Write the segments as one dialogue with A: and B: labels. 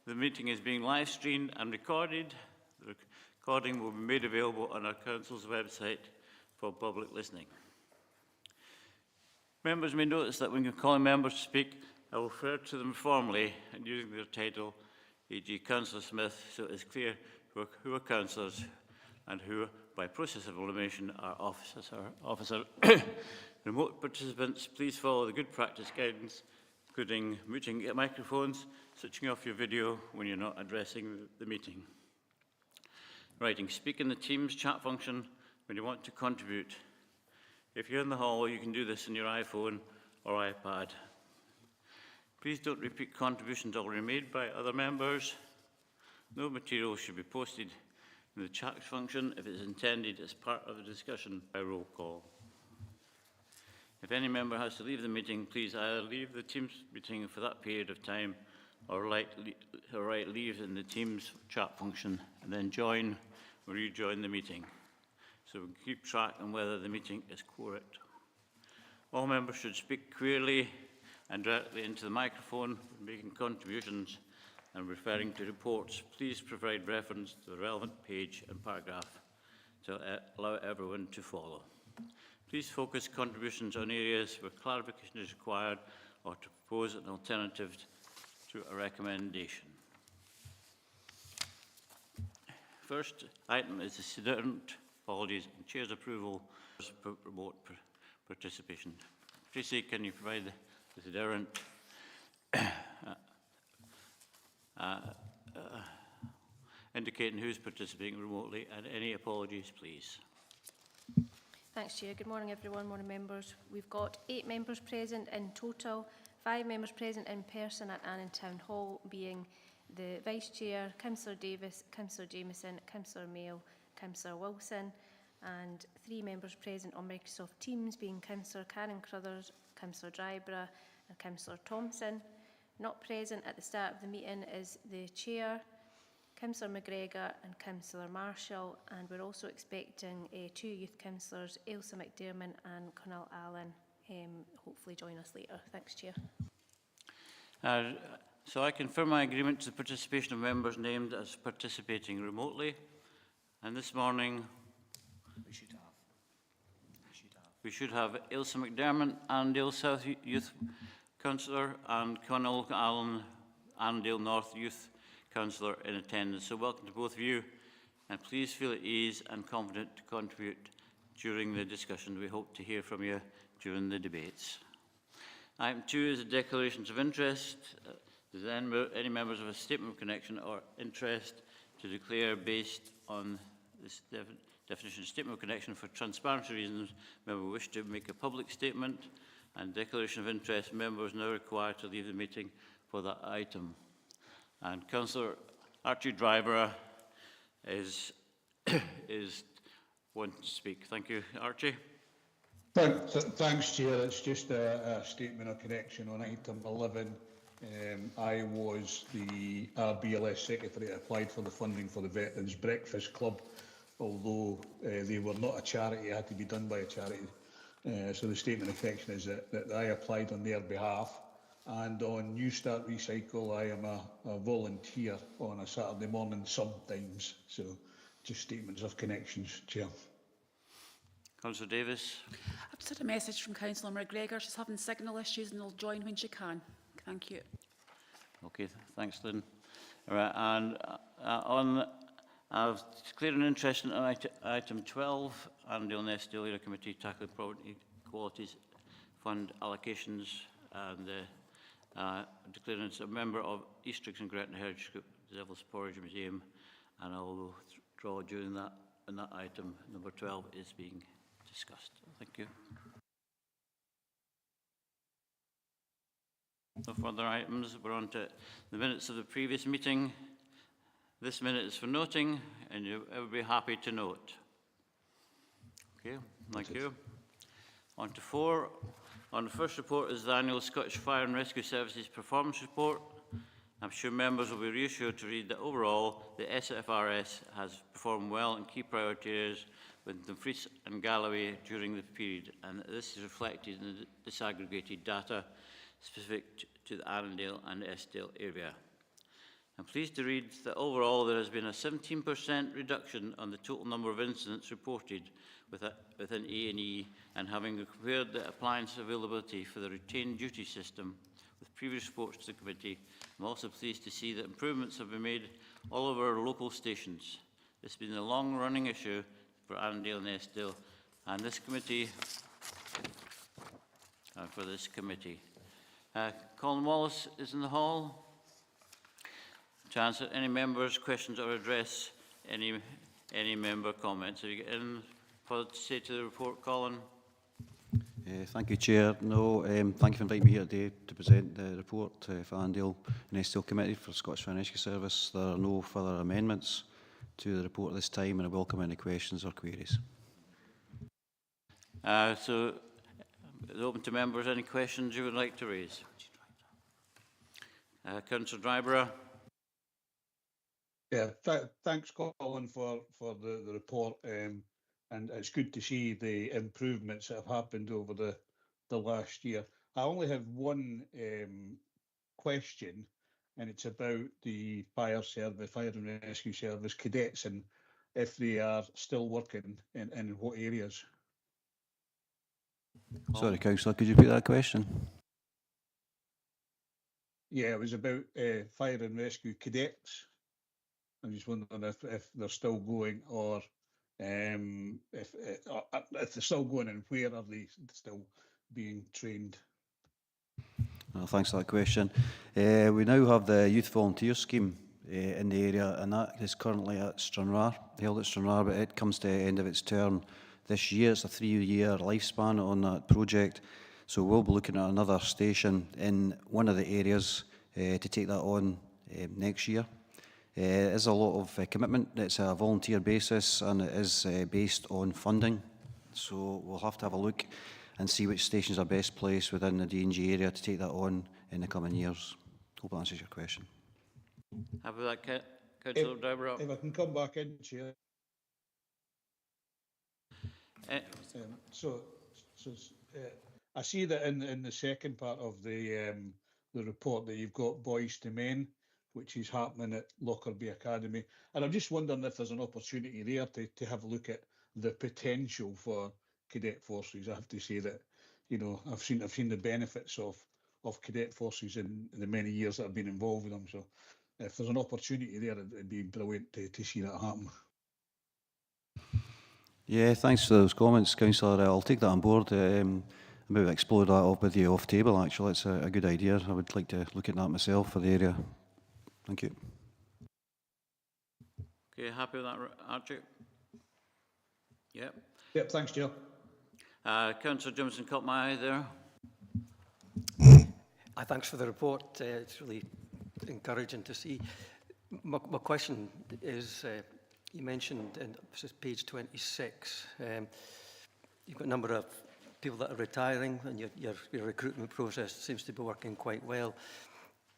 A: The meeting is being live streamed and recorded. The recording will be made available on our Council's website for public listening. Members may notice that when you're calling members to speak, I will refer to them formally and using their title, e.g. Councillor Smith, so it is clear who are councillors and who, by process of elimination, are officer. Remote participants, please follow the good practice guidance, including muting microphones, switching off your video when you're not addressing the meeting. Writing, speak in the Teams chat function when you want to contribute. If you're in the hall, you can do this on your iPhone or iPad. Please don't repeat contributions already made by other members. No material should be posted in the chat function if it is intended as part of the discussion by roll call. If any member has to leave the meeting, please either leave the Teams meeting for that period of time or write leave in the Teams chat function and then join or rejoin the meeting, so we can keep track on whether the meeting is correct. All members should speak clearly and directly into the microphone when making contributions and referring to reports. Please provide reference to the relevant page and paragraph to allow everyone to follow. Please focus contributions on areas where clarification is required or to propose an alternative to a recommendation. First item is the sedent apologies and Chair's approval for remote participation. Tracy, can you provide the sedent indicating who's participating remotely, and any apologies, please?
B: Thanks, Chair. Good morning, everyone. Morning, members. We've got 8 members present in total, 5 members present in person at Annandale Town Hall, being the Vice Chair, Councillor Davis, Councillor Jamieson, Councillor Mayo, Councillor Wilson, and 3 members present on Microsoft Teams, being Councillor Karen Crothers, Councillor Dryborough, and Councillor Thompson. Not present at the start of the meeting is the Chair, Councillor McGregor and Councillor Marshall, and we're also expecting 2 youth councillors, Ailsa McDermott and Connell Allen, hopefully join us later. Thanks, Chair.
A: So I confirm my agreement to the participation of members named as participating remotely. And this morning, we should have Ailsa McDermott, Annandale South Youth Councillor, and Connell Allen, Annandale North Youth Councillor in attendance. So welcome to both of you, and please feel at ease and confident to contribute during the discussion. We hope to hear from you during the debates. Item 2 is the declarations of interest. Does any members of a statement of connection or interest to declare based on this definition of statement of connection for transparency reasons, member wish to make a public statement, and declaration of interest, members now required to leave the meeting for that item. And Councillor Archie Dryborough is wanting to speak. Thank you, Archie.
C: Thanks, Chair. It's just a statement of connection on item 11. I was the RBLS Secretary that applied for the funding for the Veterans Breakfast Club, although they were not a charity, it had to be done by a charity. So the statement of connection is that I applied on their behalf. And on New Start Recycle, I am a volunteer on a Saturday morning sometimes. So just statements of connections, Chair.
A: Councillor Davis.
D: I've just had a message from Councillor McGregor. She's having signal issues and will join when she can. Thank you. Okay, thanks, Lynn.
A: All right, and I've declared an interest in item 12, Annandale Eskdale Area Committee tackling property qualities fund allocations, and declaring as a member of Eastrix and Gretna Heritage Group, the Devil's Porridge Museum, and I will withdraw during that when that item number 12 is being discussed. Thank you. No further items. We're on to the minutes of the previous meeting. This minute is for noting, and you will be happy to note. Okay, thank you. On to 4. On the first report is the annual Scottish Fire and Rescue Services Performance Report. I'm sure members will be reassured to read that overall the SFRS has performed well in key priority areas with Dumfries and Galloway during the period, and this is reflected in the disaggregated data specific to the Annandale and Eskdale area. I'm pleased to read that overall there has been a 17% reduction on the total number of incidents reported within A&E, and having compared the appliance availability for the retained duty system with previous reports to the committee, I'm also pleased to see that improvements have been made all over our local stations. This has been a long-running issue for Annandale and Eskdale, and this committee, Colin Wallace is in the hall to answer any members' questions or address any member comments. Have you got anything further to say to the report, Colin?
E: Thank you, Chair. No, thank you for inviting me here today to present the report for Annandale and Eskdale Committee for Scottish Fire and Rescue Service. There are no further amendments to the report this time, and I welcome any questions or queries.
A: So, it's open to members. Any questions you would like to raise? Councillor Dryborough.
C: Yeah, thanks, Colin, for the report, and it's good to see the improvements that have happened over the last year. I only have one question, and it's about the fire and rescue service cadets, and if they are still working in what areas.
E: Sorry, Councillor, could you repeat that question?
C: Yeah, it was about fire and rescue cadets. I'm just wondering if they're still going, or if they're still going, and where are they still being trained?
E: Well, thanks for that question. We now have the Youth Volunteer Scheme in the area, and that is currently at Stranraer, held at Stranraer, but it comes to the end of its term this year. It's a 3-year lifespan on that project, so we'll be looking at another station in one of the areas to take that on next year. It is a lot of commitment. It's a volunteer basis, and it is based on funding, so we'll have to have a look and see which stations are best placed within the D&G area to take that on in the coming years. Hope that answers your question.
A: Have that, Councillor Dryborough?
C: If I can come back in, Chair. I see that in the second part of the report that you've got Boys to Men, which is happening at Lockerbie Academy, and I'm just wondering if there's an opportunity there to have a look at the potential for cadet forces. I have to say that, you know, I've seen the benefits of cadet forces in the many years that I've been involved with them. So if there's an opportunity there, it'd be brilliant to see that happen.
E: Yeah, thanks for those comments, Councillor. I'll take that on board. Maybe explore that off with you off table, actually. It's a good idea. I would like to look at that myself for the area. Thank you.
A: Okay, happy with that, Archie? Yep.
C: Yep, thanks, Chair.
A: Councillor Jimson caught my eye there.
F: Thanks for the report. It's really encouraging to see. My question is, you mentioned in page 26, you've got a number of people that are retiring, and your recruitment process seems to be working quite well.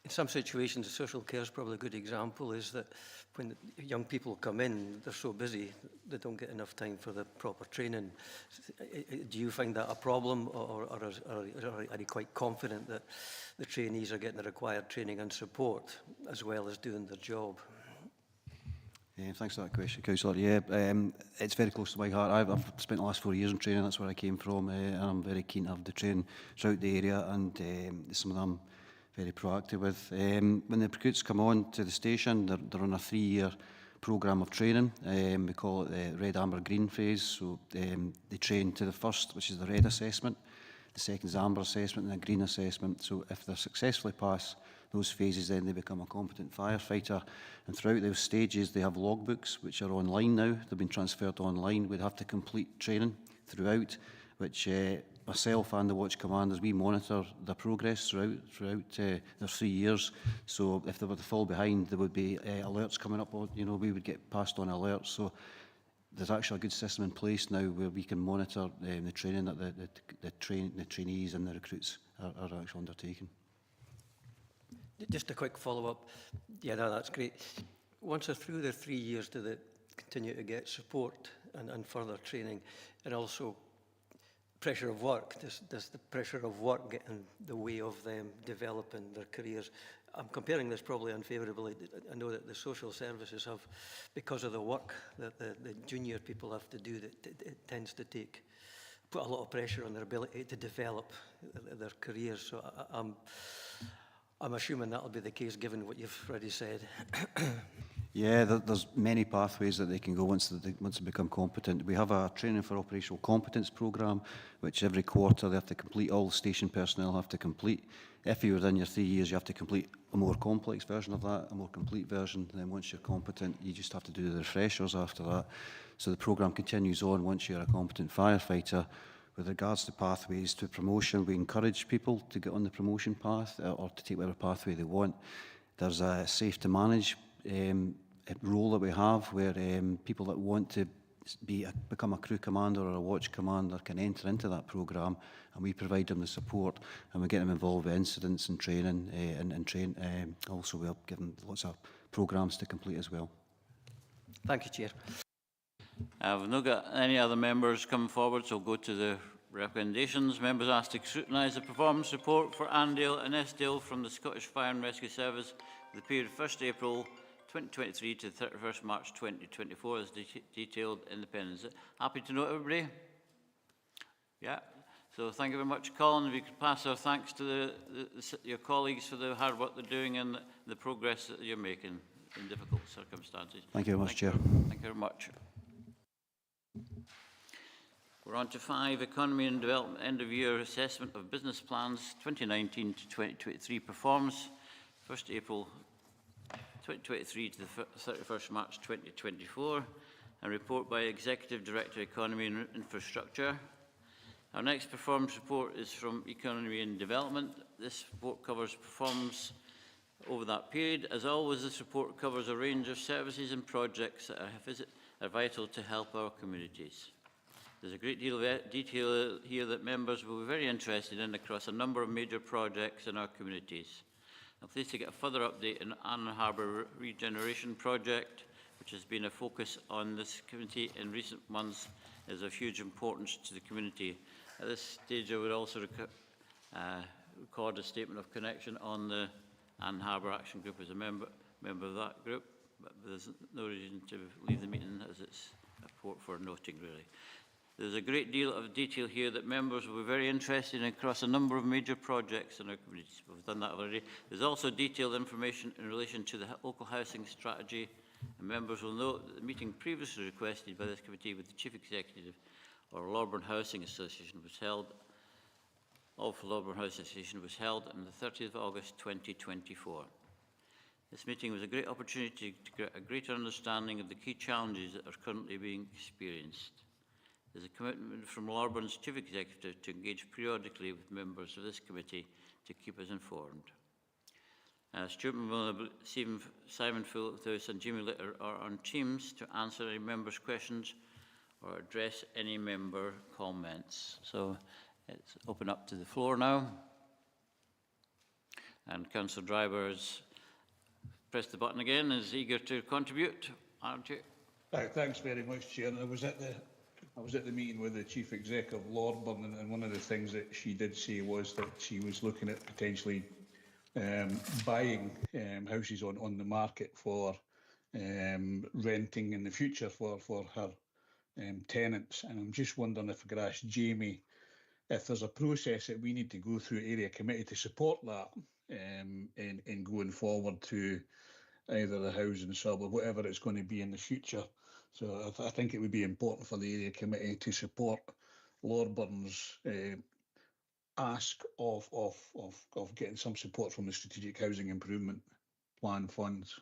F: In some situations, social care is probably a good example, is that when young people come in, they're so busy, they don't get enough time for the proper training. Do you find that a problem, or are you quite confident that the trainees are getting the required training and support, as well as doing their job?
E: Yeah, thanks for that question, Councillor. Yeah, it's very close to my heart. I've spent the last 4 years in training. That's where I came from, and I'm very keen to have the training throughout the area, and some of them very proactive with. When the recruits come on to the station, they're on a 3-year programme of training. We call it the red, amber, green phase. So they train to the first, which is the red assessment, the second is amber assessment, and the green assessment. So if they successfully pass those phases, then they become a competent firefighter. And throughout those stages, they have logbooks, which are online now. They've been transferred online. We'd have to complete training throughout, which myself and the watch commanders, we monitor their progress throughout their 3 years. So if they were to fall behind, there would be alerts coming up. You know, we would get passed on alerts. So there's actually a good system in place now where we can monitor the training that the trainees and the recruits are actually undertaking.
F: Just a quick follow-up. Yeah, no, that's great. Once they're through their 3 years, do they continue to get support and further training, and also pressure of work? Does the pressure of work get in the way of them developing their careers? I'm comparing this probably unfavourably. I know that the social services have, because of the work that the junior people have to do, that it tends to put a lot of pressure on their ability to develop their careers. So I'm assuming that'll be the case given what you've already said.
E: Yeah, there's many pathways that they can go once they become competent. We have a training for operational competence programme, which every quarter they have to complete, all station personnel have to complete. If you're within your 3 years, you have to complete a more complex version of that, a more complete version. And then once you're competent, you just have to do the refreshers after that. So the programme continues on once you're a competent firefighter. With regards to pathways to promotion, we encourage people to get on the promotion path or to take whatever pathway they want. There's a safe to manage role that we have where people that want to become a crew commander or a watch commander can enter into that programme, and we provide them the support and we get them involved with incidents and training also we have given lots of programmes to complete as well.
F: Thank you, Chair.
A: We've not got any other members come forward, so we'll go to the recommendations. Members asked to scrutinise the performance report for Annandale and Eskdale from the Scottish Fire and Rescue Service for the period 1st April 2023 to 31st March 2024 as detailed in the pen. Is it happy to note everybody? Yeah. So thank you very much, Colin. If you could pass our thanks to your colleagues for the hard work they're doing and the progress that you're making in difficult circumstances.
E: Thank you very much, Chair.
A: Thank you very much. We're on to 5, Economy and Development End of Year Assessment of Business Plans 2019 to 2023 Performance, 1st April 2023 to the 31st March 2024, and report by Executive Director Economy and Infrastructure. Our next performance report is from Economy and Development. This report covers performance over that period. As always, this report covers a range of services and projects that are vital to help our communities. There's a great deal of detail here that members will be very interested in across a number of major projects in our communities. I'm pleased to get a further update on Annan Harbour Regeneration Project, which has been a focus on this committee in recent months, is of huge importance to the community. At this stage, I would also record a statement of connection on the Annan Harbour Action Group as a member of that group, but there's no reason to leave the meeting as it's a report for noting, really. There's a great deal of detail here that members will be very interested in across a number of major projects in our communities. We've done that already. There's also detailed information in relation to the local housing strategy, and members will note that the meeting previously requested by this committee with the Chief Executive of Lorburn Housing Association was held on the 30th of August 2024. This meeting was a great opportunity to get a greater understanding of the key challenges that are currently being experienced. There's a commitment from Lorburn's Chief Executive to engage periodically with members of this committee to keep us informed. Stuart McMillan, Simon Fulthouse and Jimmy Litter are on Teams to answer any members' questions or address any member comments. So it's open up to the floor now. And Councillor Driver has pressed the button again, is eager to contribute, aren't you?
C: Thanks very much, Chair. I was at the meeting with the Chief Executive of Lorburn, and one of the things that she did say was that she was looking at potentially buying houses on the market for renting in the future for her tenants. And I'm just wondering if I could ask Jamie if there's a process that we need to go through area committee to support that in going forward to either the housing sub or whatever it's going to be in the future. So I think it would be important for the area committee to support Lorburn's ask of getting some support from the Strategic Housing Improvement Plan funds.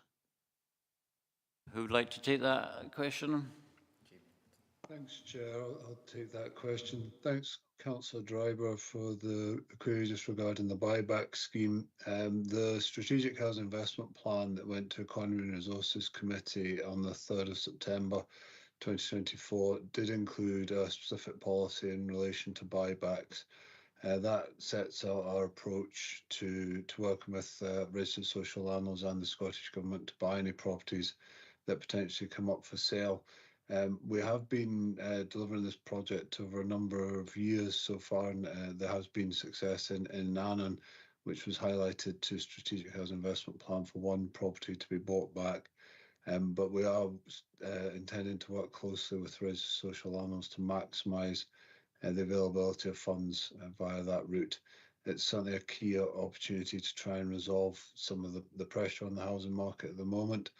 A: Who would like to take that question?
G: Thanks, Chair. I'll take that question. Thanks, Councillor Driver, for the query just regarding the buyback scheme. The Strategic Housing Investment Plan that went to Economy and Resources Committee on the 3rd of September 2024 did include a specific policy in relation to buybacks. That sets out our approach to working with registered social landlords and the Scottish Government to buy any properties that potentially come up for sale. We have been delivering this project over a number of years so far, and there has been success in Annan, which was highlighted to Strategic Housing Investment Plan for one property to be bought back. But we are intending to work closely with social animals to maximise the availability of funds via that route. It's certainly a key opportunity to try and resolve some of the pressure on the housing market at the moment,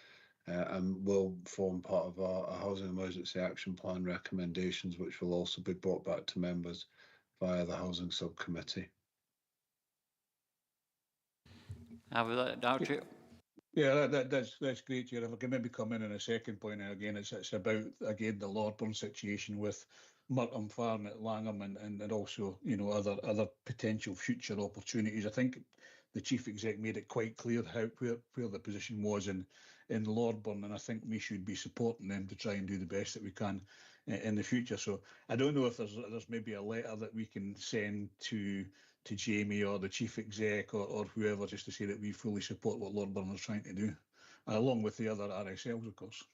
G: and will form part of our Housing Emergency Action Plan recommendations, which will also be brought back to members via the Housing Subcommittee.
A: Have we that, Archie?
C: Yeah, that's great, Chair. If I can maybe come in on a second point, and again, it's about, again, the Lordburn situation with Murton Farm at Langham and also, you know, other potential future opportunities. I think the Chief Exec made it quite clear where the position was in Lordburn, and I think we should be supporting them to try and do the best that we can in the future. So I don't know if there's maybe a letter that we can send to Jamie or the Chief Exec or whoever, just to say that we fully support what Lord Burn is trying to do, along with the other RSLs, of course.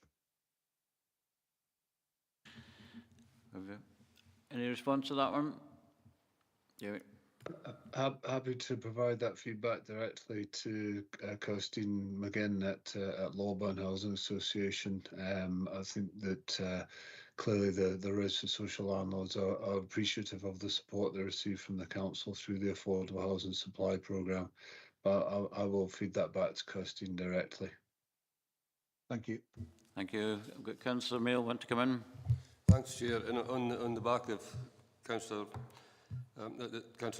A: Any response to that one? Yeah.
G: Happy to provide that feedback directly to Kirstine McGinn at Lawburn Housing Association. I think that clearly the registered social landlords are appreciative of the support they receive from the council through the Affordable Housing Supply Programme. But I will feed that back to Kirstine directly. Thank you.
A: Thank you. I've got Councillor Mail want to come in.
H: Thanks, Chair. And on the back of Councillor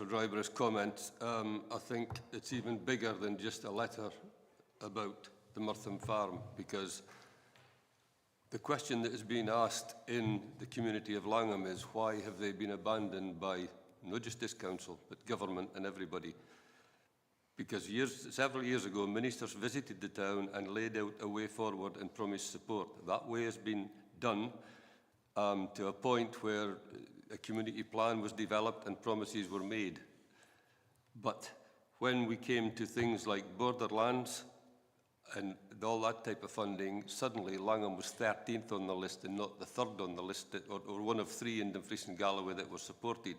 H: Driver's comments, I think it's even bigger than just a letter about the Murtham Farm, because the question that is being asked in the community of Langham is, why have they been abandoned by not just this council, but government and everybody? Because several years ago, ministers visited the town and laid out a way forward and promised support. That way has been done to a point where a community plan was developed and promises were made. But when we came to things like borderlands and all that type of funding, suddenly Langham was 13th on the list and not the 3rd on the list, or one of 3 in Dumfries and Galloway that were supported.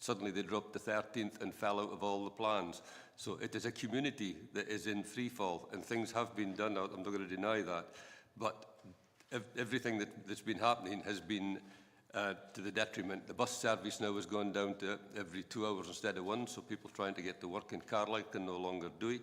H: Suddenly they dropped to 13th and fell out of all the plans. So it is a community that is in free fall, and things have been done. I'm not going to deny that. But everything that's been happening has been to the detriment. The bus service now has gone down to every 2 hours instead of 1, so people trying to get to work in Carlisle can no longer do it.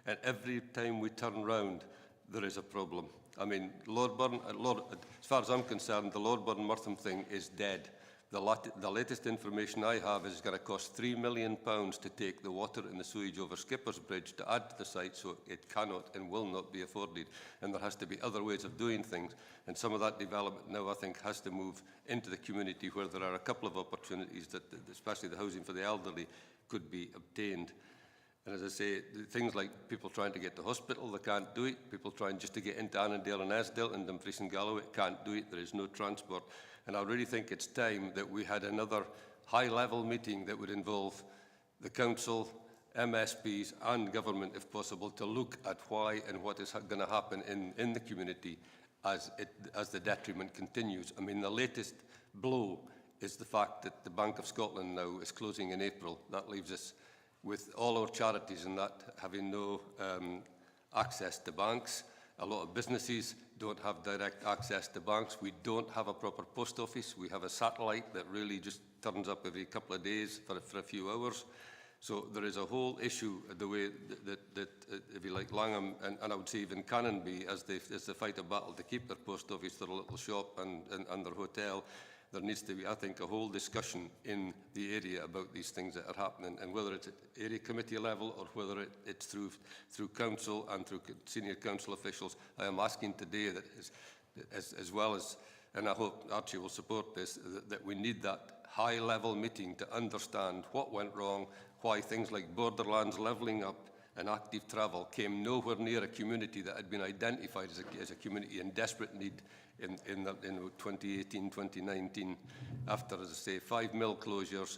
H: And every time we turn round, there is a problem. I mean, as far as I'm concerned, the Lordburn Murtham thing is dead. The latest information I have is it's going to cost £3 million to take the water and the sewage over Skipper's Bridge to add to the site, so it cannot and will not be afforded. And there has to be other ways of doing things. And some of that development now, I think, has to move into the community, where there are a couple of opportunities that, especially the housing for the elderly, could be obtained. And as I say, things like people trying to get to hospital, they can't do it. People trying just to get into Annandale and Eskdale and Dumfries and Galloway can't do it. There is no transport. And I really think it's time that we had another high-level meeting that would involve the council, MSPs and government, if possible, to look at why and what is going to happen in the community as the detriment continues. I mean, the latest blow is the fact that the Bank of Scotland now is closing in April. That leaves us with all our charities and that having no access to banks. A lot of businesses don't have direct access to banks. We don't have a proper post office. We have a satellite that really just turns up every couple of days for a few hours. So there is a whole issue, the way that if you like, Langham and I would say even Canonby, as they fight a battle to keep their post office, their little shop and their hotel, there needs to be, I think, a whole discussion in the area about these things that are happening, and whether it's at area committee level or whether it's through council and through senior council officials. I am asking today that as well as, and I hope Archie will support this, that we need that high-level meeting to understand what went wrong, why things like borderlands, levelling up and active travel came nowhere near a community that had been identified as a community in desperate need in 2018, 2019, after, as I say, 5 mill closures,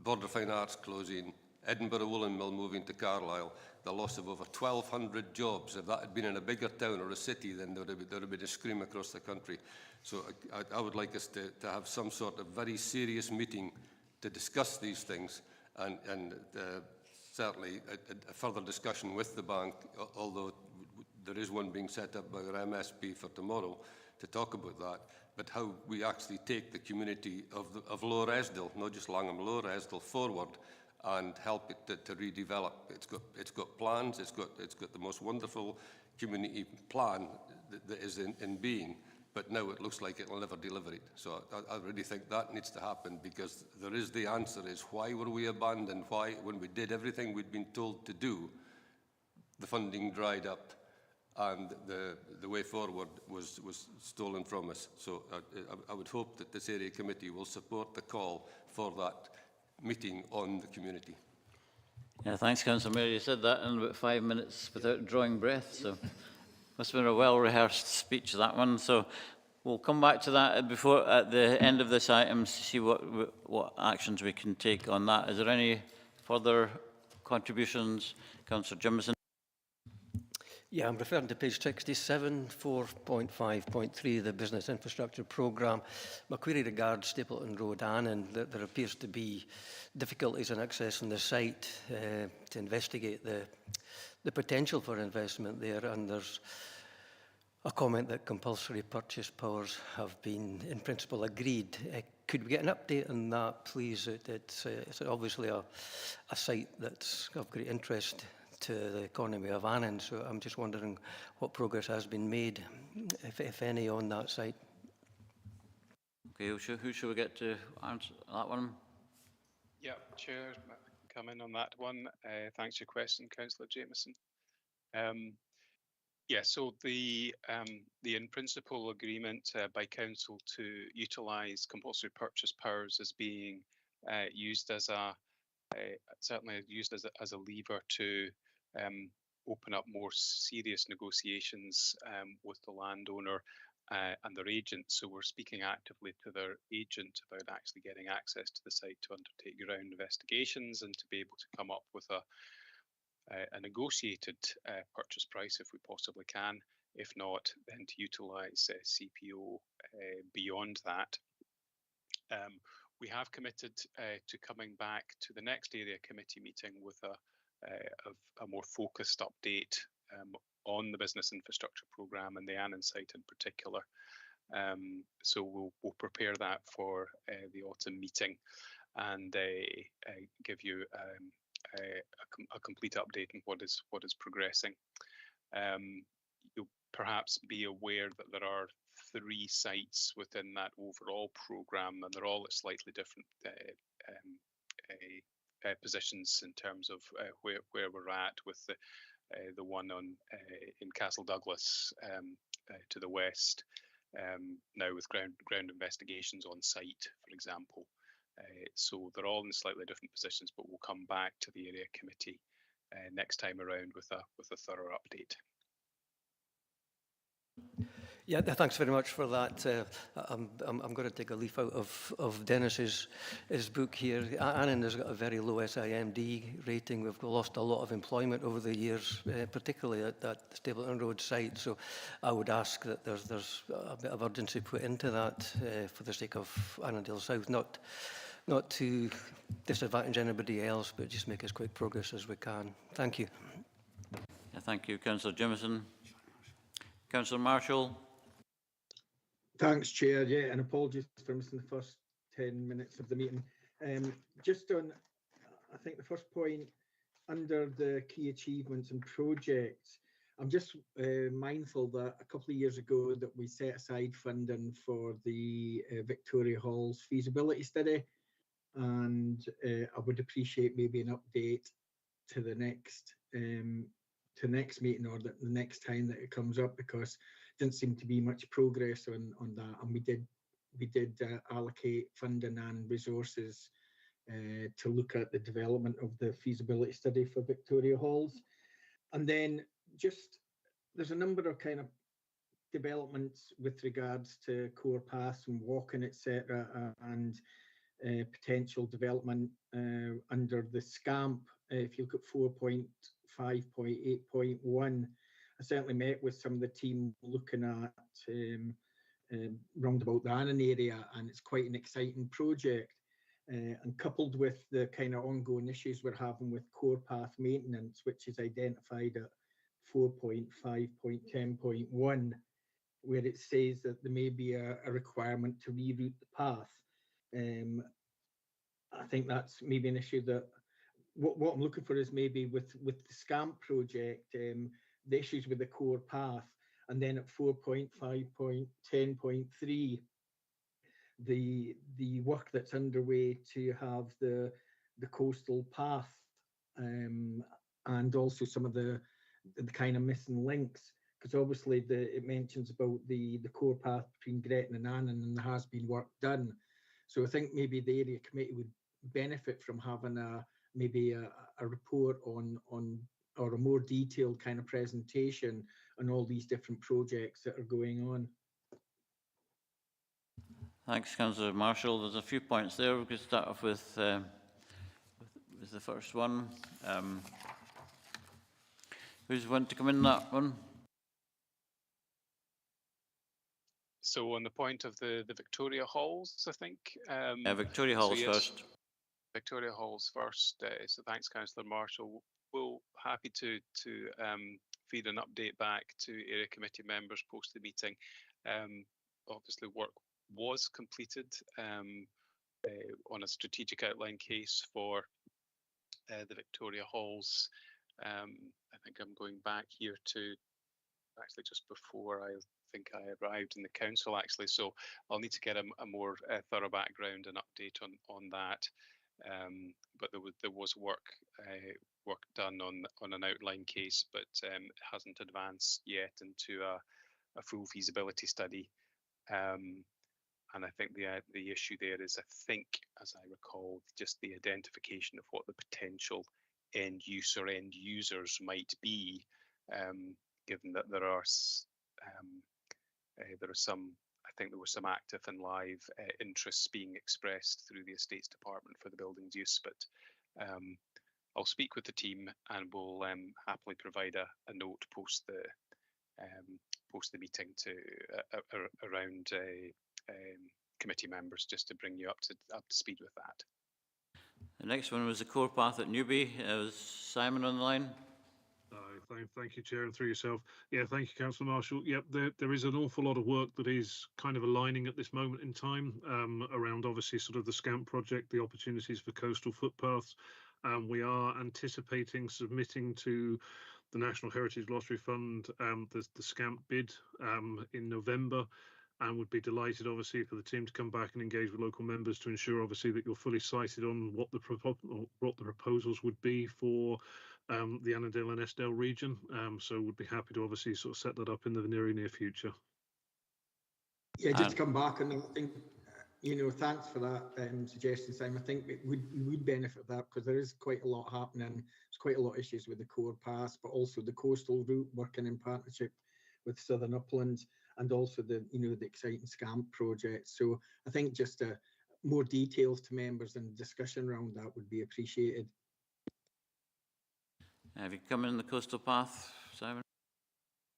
H: Border Fine Arts closing, Edinburgh Woolen Mill moving to Carlisle, the loss of over 1,200 jobs. If that had been in a bigger town or a city, then there would have been a scream across the country. So I would like us to have some sort of very serious meeting to discuss these things and certainly a further discussion with the bank, although there is one being set up by our MSP for tomorrow to talk about that, but how we actually take the community of Lower Eskdale, not just Langham, Lower Eskdale, forward and help it to redevelop. It's got plans, it's got the most wonderful community plan that is in being, but now it looks like it will never deliver it. So I really think that needs to happen, because there is the answer is, why were we abandoned? Why, when we did everything we'd been told to do, the funding dried up and the way forward was stolen from us. So I would hope that this area committee will support the call for that meeting on the community.
A: Yeah, thanks, Councillor Mayor. You said that in about 5 minutes without drawing breath, so must have been a well-rehearsed speech, that one. So we'll come back to that at the end of this item to see what actions we can take on that. Is there any further contributions? Councillor Jimison.
F: Yeah, I'm referring to page 67, 4.5.3, the Business Infrastructure Programme. My query regards Stapleton Road, Annan. There appears to be difficulties in accessing the site to investigate the potential for investment there, and there's a comment that compulsory purchase powers have been, in principle, agreed. Could we get an update on that, please? It's obviously a site that's of great interest to the economy of Annan, so I'm just wondering what progress has been made, if any, on that site.
A: Okay, who should we get to answer that one?
I: Yeah, Chair, I can come in on that one. Thanks for your question, Councillor Jameson. Yeah, so the in-principle agreement by Council to utilise compulsory purchase powers as being used as certainly used as a lever to open up more serious negotiations with the landowner and their agent. So we're speaking actively to their agent about actually getting access to the site to undertake ground investigations and to be able to come up with a negotiated purchase price if we possibly can. If not, then to utilise CPO beyond that. We have committed to coming back to the next area committee meeting with a more focused update on the business infrastructure programme and the Annan site in particular. So we'll prepare that for the autumn meeting and give you a complete update on what is progressing. You'll perhaps be aware that there are 3 sites within that overall programme, and they're all at slightly different positions in terms of where we're at, with the one in Castle Douglas to the west, now with ground investigations on site, for example. So they're all in slightly different positions, but we'll come back to the area committee next time around with a thorough update.
F: Yeah, thanks very much for that. I'm going to take a leaf out of Dennis's book here. Annan has got a very low SIMD rating. We've lost a lot of employment over the years, particularly at that Stapleton Road site. So I would ask that there's a bit of urgency put into that for the sake of Annandale South, not to disadvantage anybody else, but just make as quick progress as we can. Thank you.
A: Yeah, thank you, Councillor Jimison. Councillor Marshall.
J: Thanks, Chair. Yeah, and apologies for missing the first 10 minutes of the meeting. Just on, I think the first point, under the key achievements and projects, I'm just mindful that a couple of years ago that we set aside funding for the Victoria Hall's feasibility study, and I would appreciate maybe an update to the next meeting, or the next time that it comes up, because didn't seem to be much progress on that, and we did allocate funding and resources to look at the development of the feasibility study for Victoria Halls. And then just there's a number of kind of developments with regards to core paths and walking, etc., and potential development under the SCAMP. If you look at 4.5.8.1, I certainly met with some of the team looking at round about the Annan area, and it's quite an exciting project. And coupled with the kind of ongoing issues we're having with core path maintenance, which is identified at 4.5.10.1, where it says that there may be a requirement to reroute the path. I think that's maybe an issue that what I'm looking for is maybe with the SCAMP project, the issues with the core path, and then at 4.5.10.3, the work that's underway to have the coastal path, and also some of the kind of missing links, because obviously it mentions about the core path between Gretna and Annan, and there has been work done. So I think maybe the area committee would benefit from having maybe a report on or a more detailed kind of presentation on all these different projects that are going on.
A: Thanks, Councillor Marshall. There's a few points there. We could start off with the first one. Who's want to come in that one?
I: So on the point of the Victoria Halls, I think.
A: Victoria Halls
I: so yes,
A: first.
I: Victoria Halls first. So thanks, Councillor Marshall. We'll happy to feed an update back to area committee members post the meeting. Obviously, work was completed on a strategic outline case for the Victoria Halls. I think I'm going back here to actually just before I think I arrived in the council, actually. So I'll need to get a more thorough background and update on that. But there was work done on an outline case, but it hasn't advanced yet into a full feasibility study. And I think the issue there is, I think, as I recall, just the identification of what the potential end use or end users might be, given that there are some, I think there was some active and live interests being expressed through the Estates Department for the building's use. But I'll speak with the team and we'll happily provide a note post the meeting to around committee members, just to bring you up to speed with that.
A: The next one was the core path at Newby. Was Simon on the line?
K: Thank you, Chair, and through yourself. Yeah, thank you, Councillor Marshall. Yep, there is an awful lot of work that is kind of aligning at this moment in time around obviously sort of the SCAMP project, the opportunities for coastal footpaths. We are anticipating submitting to the National Heritage Lottery Fund the SCAMP bid in November, and would be delighted obviously for the team to come back and engage with local members to ensure obviously that you're fully sighted on what the proposals would be for the Annandale and Eskdale region. So would be happy to obviously sort of set that up in the very near future.
J: Yeah, just to come back, and I think, thanks for that suggestion, Simon. I think we would benefit from that, because there is quite a lot happening. There's quite a lot of issues with the core pass, but also the coastal route, working in partnership with Southern Uplands, and also the exciting SCAMP project. So I think just more details to members and discussion around that would be appreciated.
A: Have you come in the coastal path, Simon?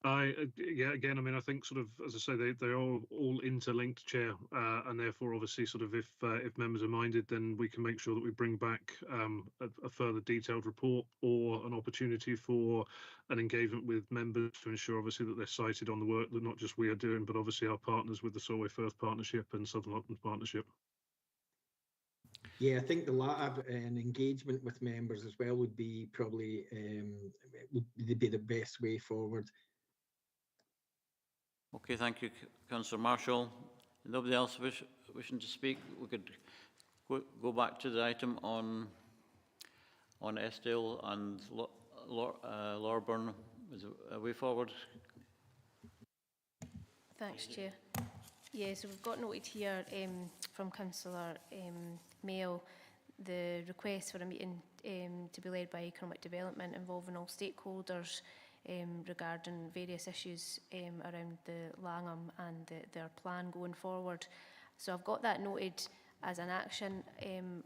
K: Yeah, again, I mean, I think sort of, as I say, they are all interlinked, Chair, and therefore obviously sort of if members are minded, then we can make sure that we bring back a further detailed report or an opportunity for an engagement with members to ensure obviously that they're cited on the work that not just we are doing, but obviously our partners with the Solway Firth Partnership and Southern Uplands Partnership.
J: Yeah, I think the latter, and engagement with members as well, would be probably would be the best way forward.
A: Okay, thank you, Councillor Marshall. Nobody else wishing to speak? We could go back to the item on Eskdale and Lorburn. Is a way forward?
B: Thanks, Chair. Yeah, so we've got noted here from Councillor Mayo the request for a meeting to be led by Economic Development involving all stakeholders regarding various issues around the Langham and their plan going forward. So I've got that noted as an action. In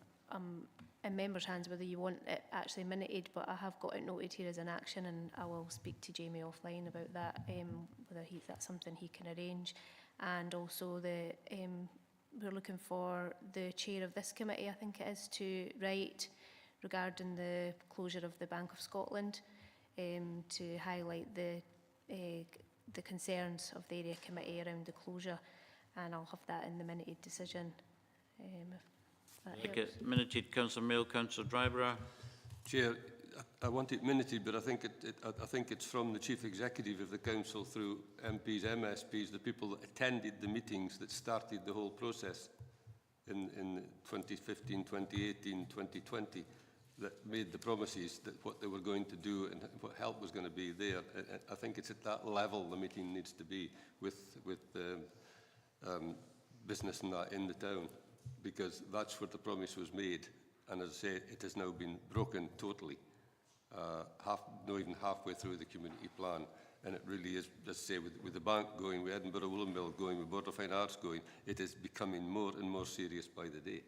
B: members' hands whether you want it actually minuted, but I have got it noted here as an action, and I will speak to Jamie offline about that, whether that's something he can arrange. And also the we're looking for the chair of this committee, I think it is, to write regarding the closure of the Bank of Scotland, to highlight the concerns of the area committee around the closure, and I'll have that in the minuted decision. If that helps.
A: Minuted, Councillor Mail, Councillor Dryburgh.
H: Chair, I want it minuted, but I think it's from the Chief Executive of the Council through MPs, MSPs, the people that attended the meetings that started the whole process in 2015, 2018, 2020, that made the promises that what they were going to do and what help was going to be there. I think it's at that level the meeting needs to be with business and that in the town, because that's where the promise was made. And as I say, it has now been broken totally, not even halfway through the community plan. And it really is, let's say, with the bank going, with Edinburgh Woolen Mill going, with Board of Fine Arts going, it is becoming more and more serious by the day.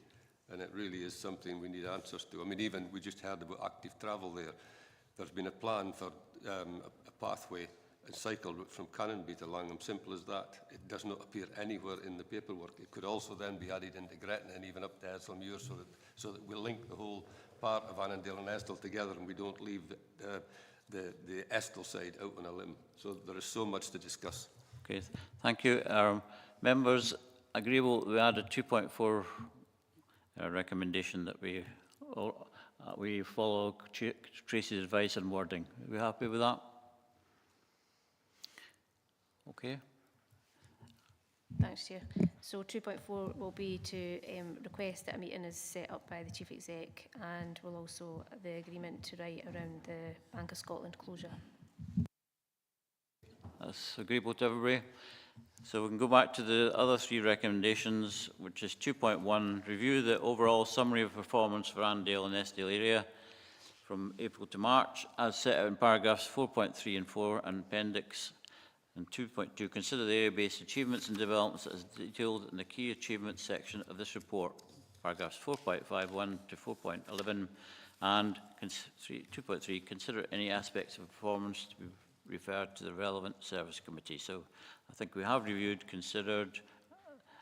H: And it really is something we need answers to. I mean, even we just heard about active travel there. There's been a plan for a pathway and cycle route from Canonby to Langham, simple as that. It does not appear anywhere in the paperwork. It could also then be added into Gretna and even up to Esselmuir, so that we link the whole part of Annandale and Eskdale together, and we don't leave the Eskdale side out on a limb. So there is so much to discuss.
A: Okay, thank you. Members, agreeable, we add a 2.4 recommendation that we follow Tracy's advice and wording. Are we happy with that? Okay.
B: Thanks, Chair. So 2.4 will be to request that a meeting is set up by the Chief Exec, and will also the agreement to write around the Bank of Scotland closure.
A: That's agreeable to everybody. So we can go back to the other three recommendations, which is 2.1, review the overall summary of performance for Annandale and Eskdale area from April to March, as set out in paragraphs 4.3 and 4 and appendix. And 2.2, consider the area-based achievements and developments as detailed in the key achievements section of this report, paragraphs 4.51 to 4.11, and 2.3, consider any aspects of performance to be referred to the relevant service committee. So I think we have reviewed, considered,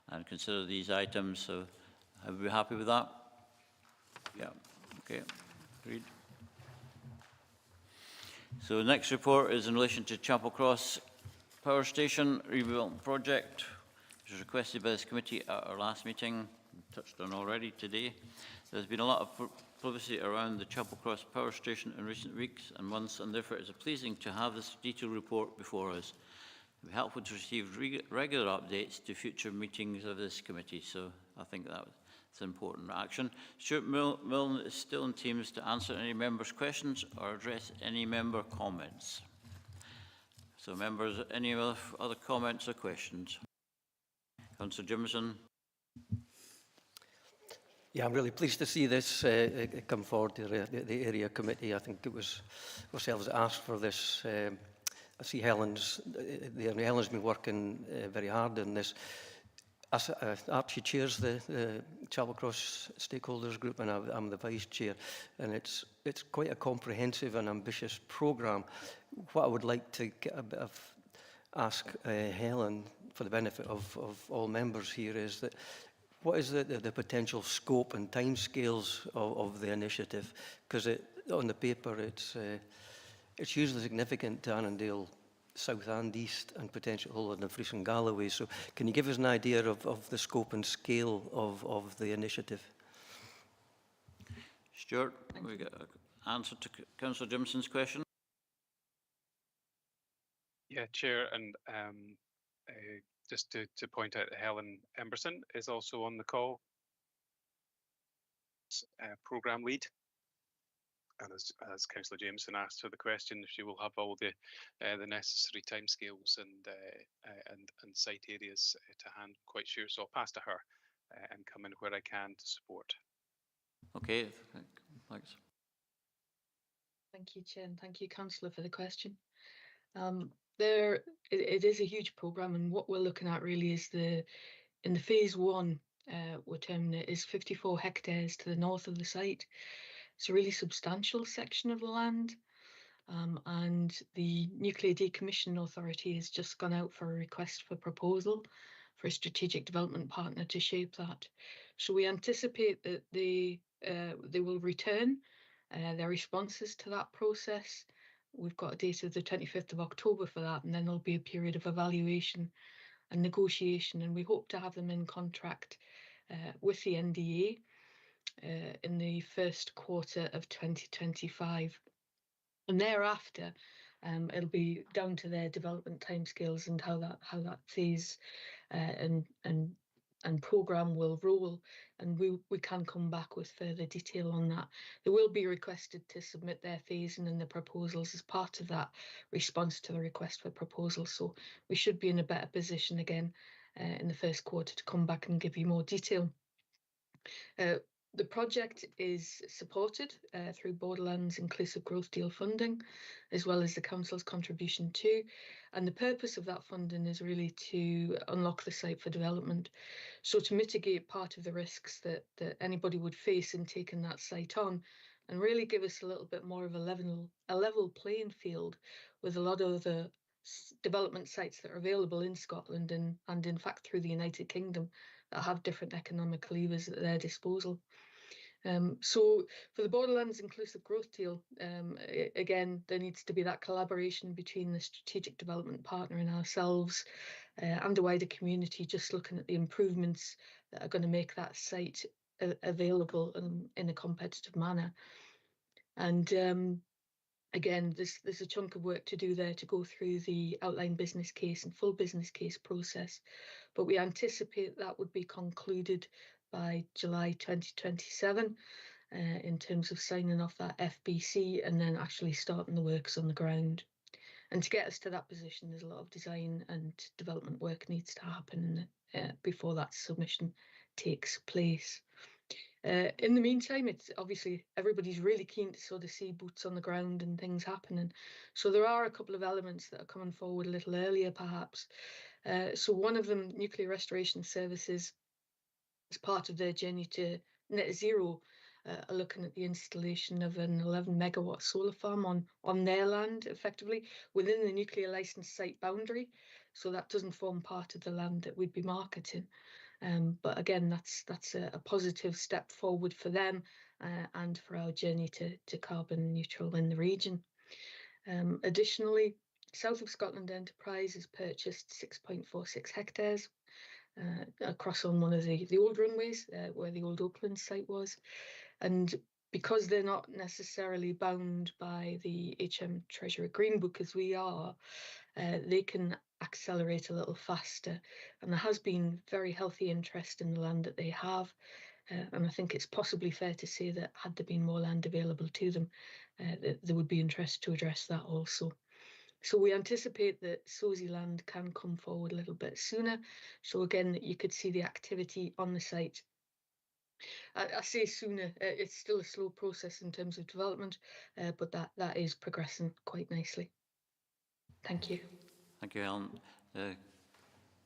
A: and considered these items. So are we happy with that? Yeah. Okay. Agreed. So the next report is in relation to Chapel Cross Power Station Redevelopment Project, which was requested by this committee at our last meeting, touched on already today. There's been a lot of publicity around the Chapel Cross Power Station in recent weeks and months, and therefore it is pleasing to have this detailed report before us. It would be helpful to receive regular updates to future meetings of this committee, so I think that's important action. Stuart Milne is still in teams to answer any members' questions or address any member comments. So members, any other comments or questions? Councillor Jimson.
F: Yeah, I'm really pleased to see this come forward to the area committee. I think it was ourselves that asked for this. I see Helen's been working very hard on this. Archie chairs the Chapel Cross Stakeholders Group, and I'm the vice chair, and it's quite a comprehensive and ambitious programme. What I would like to ask Helen, for the benefit of all members here, is that what is the potential scope and timescales of the initiative? Because on the paper it's hugely significant to Annandale South and East, and potential Holland and Fleece and Galloway. So can you give us an idea of the scope and scale of the initiative?
A: Stuart, we get an answer to Councillor Jimson's question.
I: Yeah, Chair, and just to point out that Helen Emberson is also on the call, programme lead. And as Councillor Jameson asked her the question, she will have all the necessary timescales and site areas to hand, quite sure. So I'll pass to her and come in where I can to support.
A: Okay, thanks.
L: Thank you, Chair, and thank you, Councillor, for the question. It is a huge programme, and what we're looking at really is in the phase one, we're terming it is 54 hectares to the north of the site. It's a really substantial section of the land, and the Nuclear Decommissioning Authority has just gone out for a request for proposal for a strategic development partner to shape that. So we anticipate that they will return their responses to that process. We've got a date of the 25th of October for that, and then there'll be a period of evaluation and negotiation, and we hope to have them in contract with the NDA in the first quarter of 2025. And thereafter, it'll be down to their development timescales and how that phase and programme will roll, and we can come back with further detail on that. They will be requested to submit their phasing and the proposals as part of that response to the request for proposals, so we should be in a better position again in the first quarter to come back and give you more detail. The project is supported through Borderlands Inclusive Growth Deal funding, as well as the Council's contribution too. And the purpose of that funding is really to unlock the site for development. So to mitigate part of the risks that anybody would face in taking that site on, and really give us a little bit more of a level playing field with a lot of the development sites that are available in Scotland and in fact through the United Kingdom that have different economic levers at their disposal. So for the Borderlands Inclusive Growth Deal, again, there needs to be that collaboration between the strategic development partner and ourselves and the wider community, just looking at the improvements that are going to make that site available in a competitive manner. And again, there's a chunk of work to do there to go through the outline business case and full business case process, but we anticipate that would be concluded by July 2027 in terms of signing off that FBC and then actually starting the works on the ground. And to get us to that position, there's a lot of design and development work needs to happen before that submission takes place. In the meantime, it's obviously everybody's really keen to sort of see boots on the ground and things happening. So there are a couple of elements that are coming forward a little earlier, perhaps. So one of them, Nuclear Restoration Services, as part of their journey to net zero, are looking at the installation of an 11 megawatt solar farm on their land, effectively within the nuclear licence site boundary. So that doesn't form part of the land that we'd be marketing. But again, that's a positive step forward for them and for our journey to carbon neutral in the region. Additionally, South of Scotland Enterprise has purchased 6.46 hectares across on one of the old runways where the old Oakland site was. And because they're not necessarily bound by the HM Treasurer Green Book as we are, they can accelerate a little faster. And there has been very healthy interest in the land that they have. And I think it's possibly fair to say that had there been more land available to them, there would be interest to address that also. So we anticipate that SOSI land can come forward a little bit sooner. So again, that you could see the activity on the site. I say sooner, it's still a slow process in terms of development, but that is progressing quite nicely. Thank you.
A: Thank you, Helen.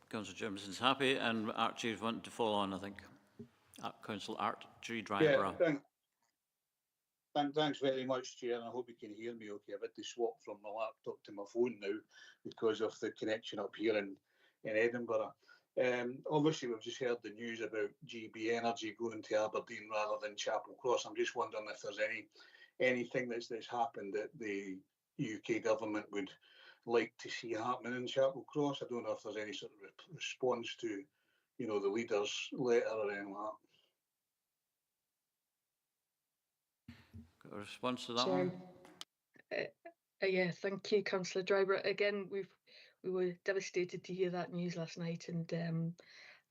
A: Councillor Jimson's happy, and Archie's wanting to follow on, I think. Councillor Archie Driver.
C: Yeah, thanks very much, Chair, and I hope you can hear me okay. I've had to swap from my laptop to my phone now because of the connection up here in Edinburgh. Obviously, we've just heard the news about GB Energy going to Aberdeen rather than Chapel Cross. I'm just wondering if there's anything that's happened that the UK government would like to see happening in Chapel Cross. I don't know if there's any sort of response to, the leader's letter or anything like that.
A: Got a response to that one?
L: Yeah, thank you, Councillor Driver. Again, we were devastated to hear that news last night, and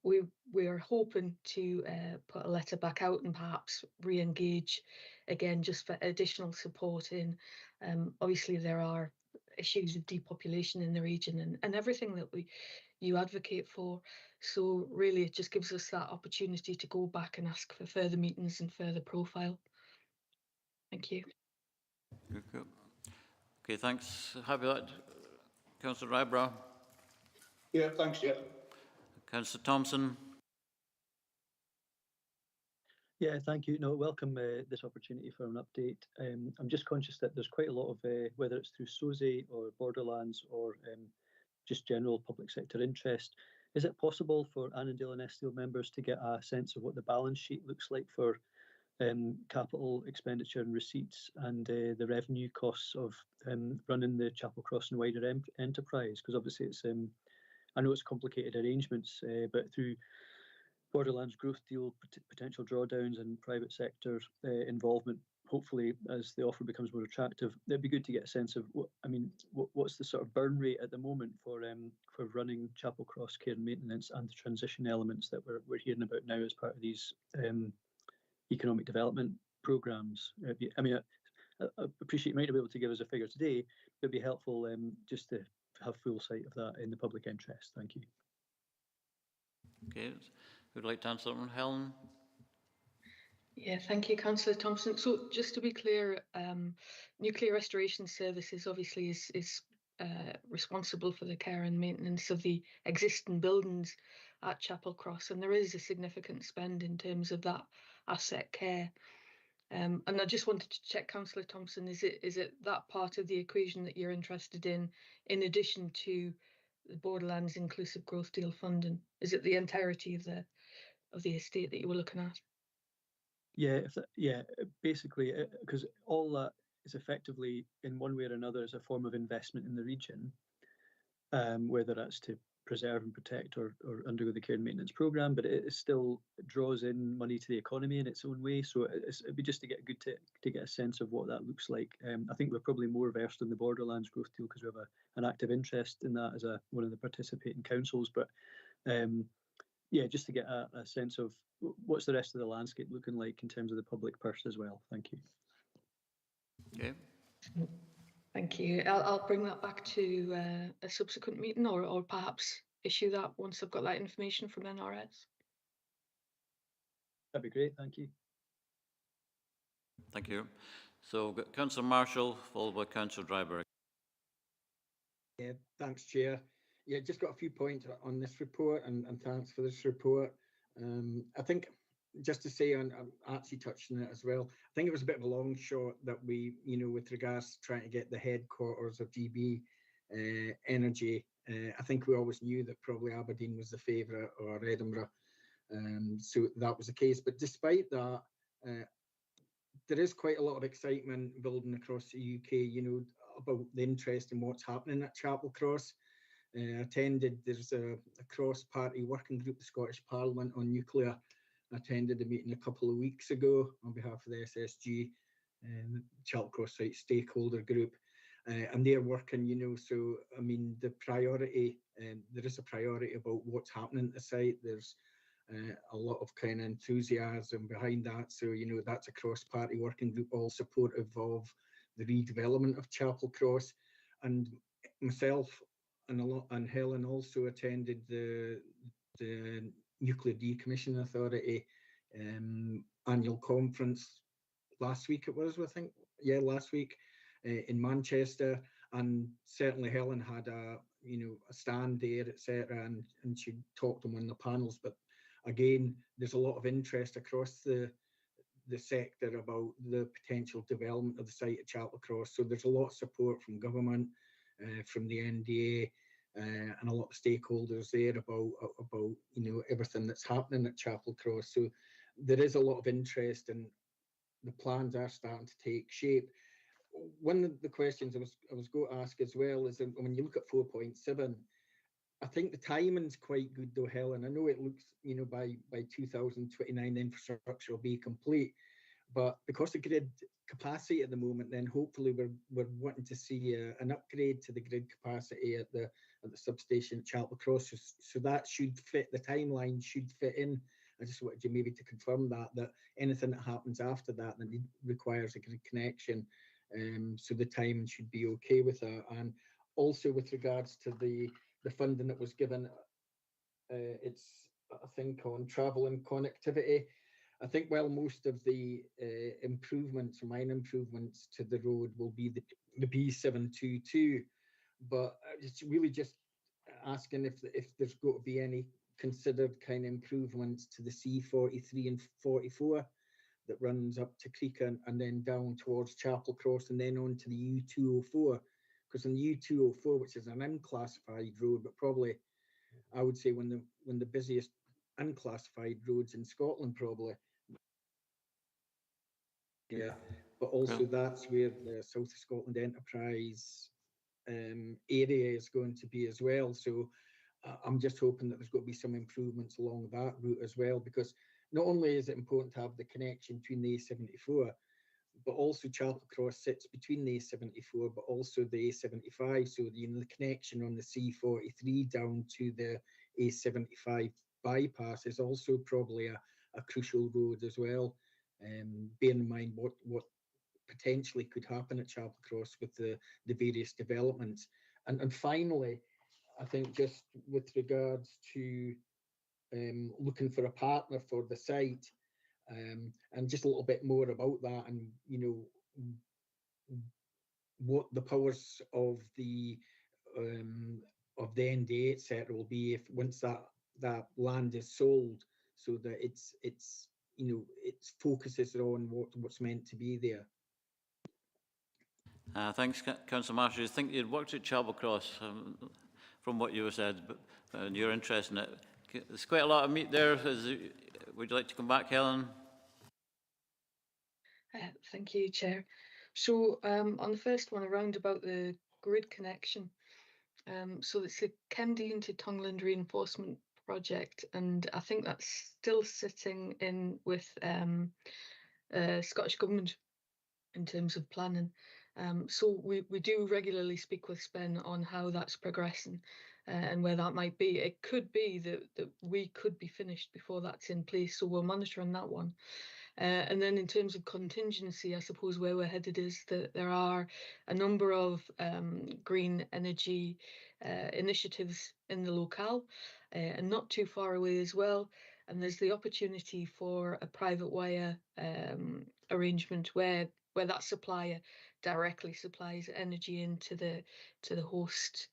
L: we are hoping to put a letter back out and perhaps re-engage again just for additional support in. Obviously, there are issues of depopulation in the region and everything that you advocate for. So really, it just gives us that opportunity to go back and ask for further meetings and further profile. Thank you.
A: Good. Okay, thanks. Happy with that, Councillor Rybrow.
C: Yeah, thanks, yeah.
A: Councillor Thompson.
M: Yeah, thank you. No, welcome this opportunity for an update. I'm just conscious that there's quite a lot of, whether it's through SOSI or Borderlands or just general public sector interest, Is it possible for Annandale and Eskdale members to get a sense of what the balance sheet looks like for capital expenditure and receipts and the revenue costs of running the Chapel Cross and wider enterprise? Because obviously it's, I know it's complicated arrangements, but through Borderlands growth deal, potential drawdowns and private sector involvement, hopefully as the offer becomes more attractive, it'd be good to get a sense of what's the sort of burn rate at the moment for running Chapel Cross care and maintenance and the transition elements that we're hearing about now as part of these economic development programs. I appreciate you might not be able to give us a figure today. It'd be helpful just to have full sight of that in the public interest. Thank you.
A: Okay, who'd like to answer that, Helen?
L: Yeah, thank you, Councillor Thompson. So just to be clear, Nuclear Restoration Services obviously is responsible for the care and maintenance of the existing buildings at Chapel Cross, and there is a significant spend in terms of that asset care. And I just wanted to check, Councillor Thompson, is it that part of the equation that you're interested in addition to the Borderlands Inclusive Growth Deal funding? Is it the entirety of the estate that you were looking at?
M: Yeah, basically, because all that is effectively, in one way or another, is a form of investment in the region, whether that's to preserve and protect or undergo the care and maintenance programme, but it still draws in money to the economy in its own way. So it'd be just to get to get a sense of what that looks like. I think we're probably more versed in the Borderlands growth deal because we have an active interest in that as one of the participating councils. But yeah, just to get a sense of what's the rest of the landscape looking like in terms of the public purse as well. Thank you.
A: Okay.
L: Thank you. I'll bring that back to a subsequent meeting, or perhaps issue that once I've got that information from NRS.
M: That'd be great. Thank you.
A: Thank you. So we've got Councillor Marshall, followed by Councillor Dryburgh.
J: Yeah, thanks, Chair. Yeah, just got a few points on this report, and thanks for this report. I think just to say, on Archie touched on it as well, I think it was a bit of a long shot that we, with regards to trying to get the headquarters of GB Energy. I think we always knew that probably Aberdeen was the favourite, or Edinburgh. So that was the case. But despite that, there is quite a lot of excitement building across the UK, about the interest in what's happening at Chapel Cross. There's a cross-party working group, the Scottish Parliament on Nuclear. I attended a meeting a couple of weeks ago on behalf of the SSG, Chapel Cross Site Stakeholder Group. And they're working, so, I mean, the priority, there is a priority about what's happening at the site. There's a lot of kind of enthusiasm behind that. So, that's a cross-party working group, all supportive of the redevelopment of Chapel Cross. And myself and Helen also attended the Nuclear Decommissioning Authority annual conference last week. It was, I think, yeah, last week in Manchester. And certainly Helen had a stand there, etc., and she talked on one of the panels. But again, there's a lot of interest across the sector about the potential development of the site at Chapel Cross. So there's a lot of support from government, from the NDA, and a lot of stakeholders there about everything that's happening at Chapel Cross. So there is a lot of interest, and the plans are starting to take shape. One of the questions I was going to ask as well is, when you look at 4.7, I think the timing's quite good though, Helen. I know it looks, by 2029 the infrastructure will be complete, but because of grid capacity at the moment, then hopefully we're wanting to see an upgrade to the grid capacity at the substation at Chapel Cross. So that should fit, the timeline should fit in. I just wanted you maybe to confirm that anything that happens after that requires a grid connection. So the timing should be okay with that. And also with regards to the funding that was given, it's, I think, on travel and connectivity. I think, well, most of the improvements, minor improvements to the road will be the B722, but it's really just asking if there's going to be any considered kind of improvements to the C43 and 44 that runs up to Creeka and then down towards Chapel Cross and then on to the U204. Because in the U204, which is an unclassified road, but probably I would say one of the busiest unclassified roads in Scotland, probably. Yeah, but also that's where the South of Scotland Enterprise area is going to be as well. So I'm just hoping that there's going to be some improvements along that route as well, because not only is it important to have the connection between the A74, but also Chapel Cross sits between the A74, but also the A75. So the connection on the C43 down to the A75 bypass is also probably a crucial road as well. Bearing in mind what potentially could happen at Chapel Cross with the various developments. And finally, I think just with regards to looking for a partner for the site, and just a little bit more about that, and what the powers of the NDA etc. will be if once that land is sold, so that it's its focuses on what's meant to be there.
A: Thanks, Councillor Marshall. I think you'd worked at Chapel Cross from what you said, but your interest in it. There's quite a lot of meat there. Would you like to come back, Helen?
L: Thank you, Chair. So on the first one, around about the grid connection, so it's the Kendean to Tongland reinforcement project, and I think that's still sitting in with Scottish Government in terms of planning. So we do regularly speak with SPEN on how that's progressing and where that might be. It could be that we could be finished before that's in place, so we're monitoring that one. And then in terms of contingency, I suppose where we're headed is that there are a number of green energy initiatives in the locale and not too far away as well. And there's the opportunity for a private wire arrangement where that supplier directly supplies energy into the host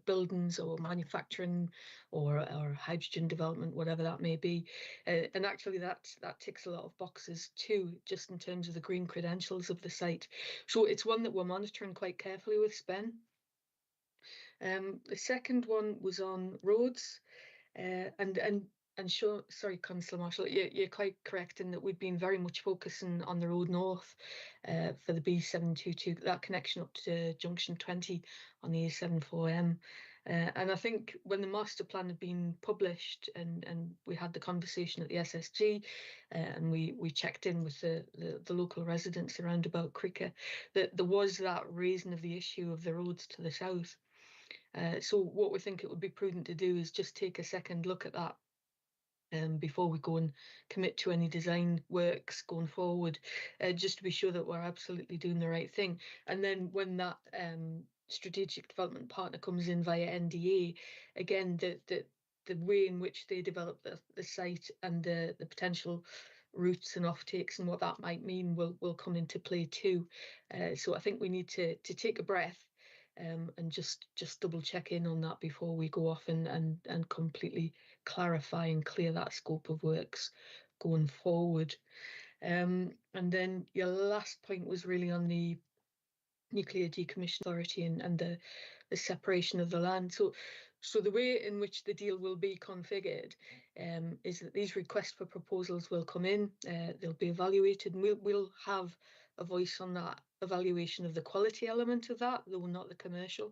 L: buildings or manufacturing or hydrogen development, whatever that may be. And actually that ticks a lot of boxes too, just in terms of the green credentials of the site. So it's one that we're monitoring quite carefully with SPEN. The second one was on roads, and sure, sorry, Councillor Marshall, you're quite correct in that we've been very much focusing on the road north for the B722, that connection up to junction 20 on the A74M. And I think when the master plan had been published and we had the conversation at the SSG and we checked in with the local residents around about Cricker, that there was that raising of the issue of the roads to the south. So what we think it would be prudent to do is just take a second look at that before we go and commit to any design works going forward, just to be sure that we're absolutely doing the right thing. And then when that strategic development partner comes in via NDA, again, the way in which they develop the site and the potential routes and offtakes and what that might mean will come into play too. So I think we need to take a breath and just double check in on that before we go off and completely clarify and clear that scope of works going forward. And then your last point was really on the Nuclear Decommission Authority and the separation of the land. So the way in which the deal will be configured is that these requests for proposals will come in, they'll be evaluated, and we'll have a voice on that evaluation of the quality element of that, though not the commercial.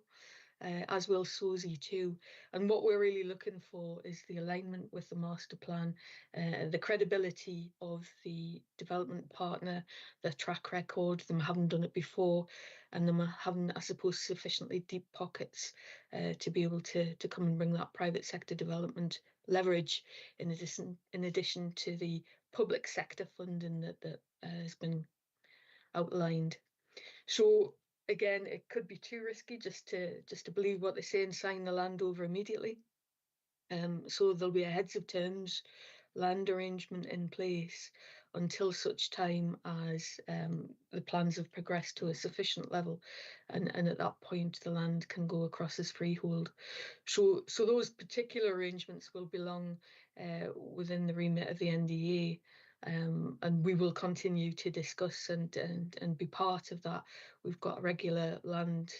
L: As will SOSI too. And what we're really looking for is the alignment with the master plan, the credibility of the development partner, the track record, them having done it before, and them having, I suppose, sufficiently deep pockets to be able to come and bring that private sector development leverage in addition to the public sector funding that has been outlined. So again, it could be too risky just to believe what they say and sign the land over immediately. So there'll be a heads of terms land arrangement in place until such time as the plans have progressed to a sufficient level, and at that point the land can go across as freehold. So those particular arrangements will belong within the remit of the NDA. And we will continue to discuss and be part of that. We've got a regular land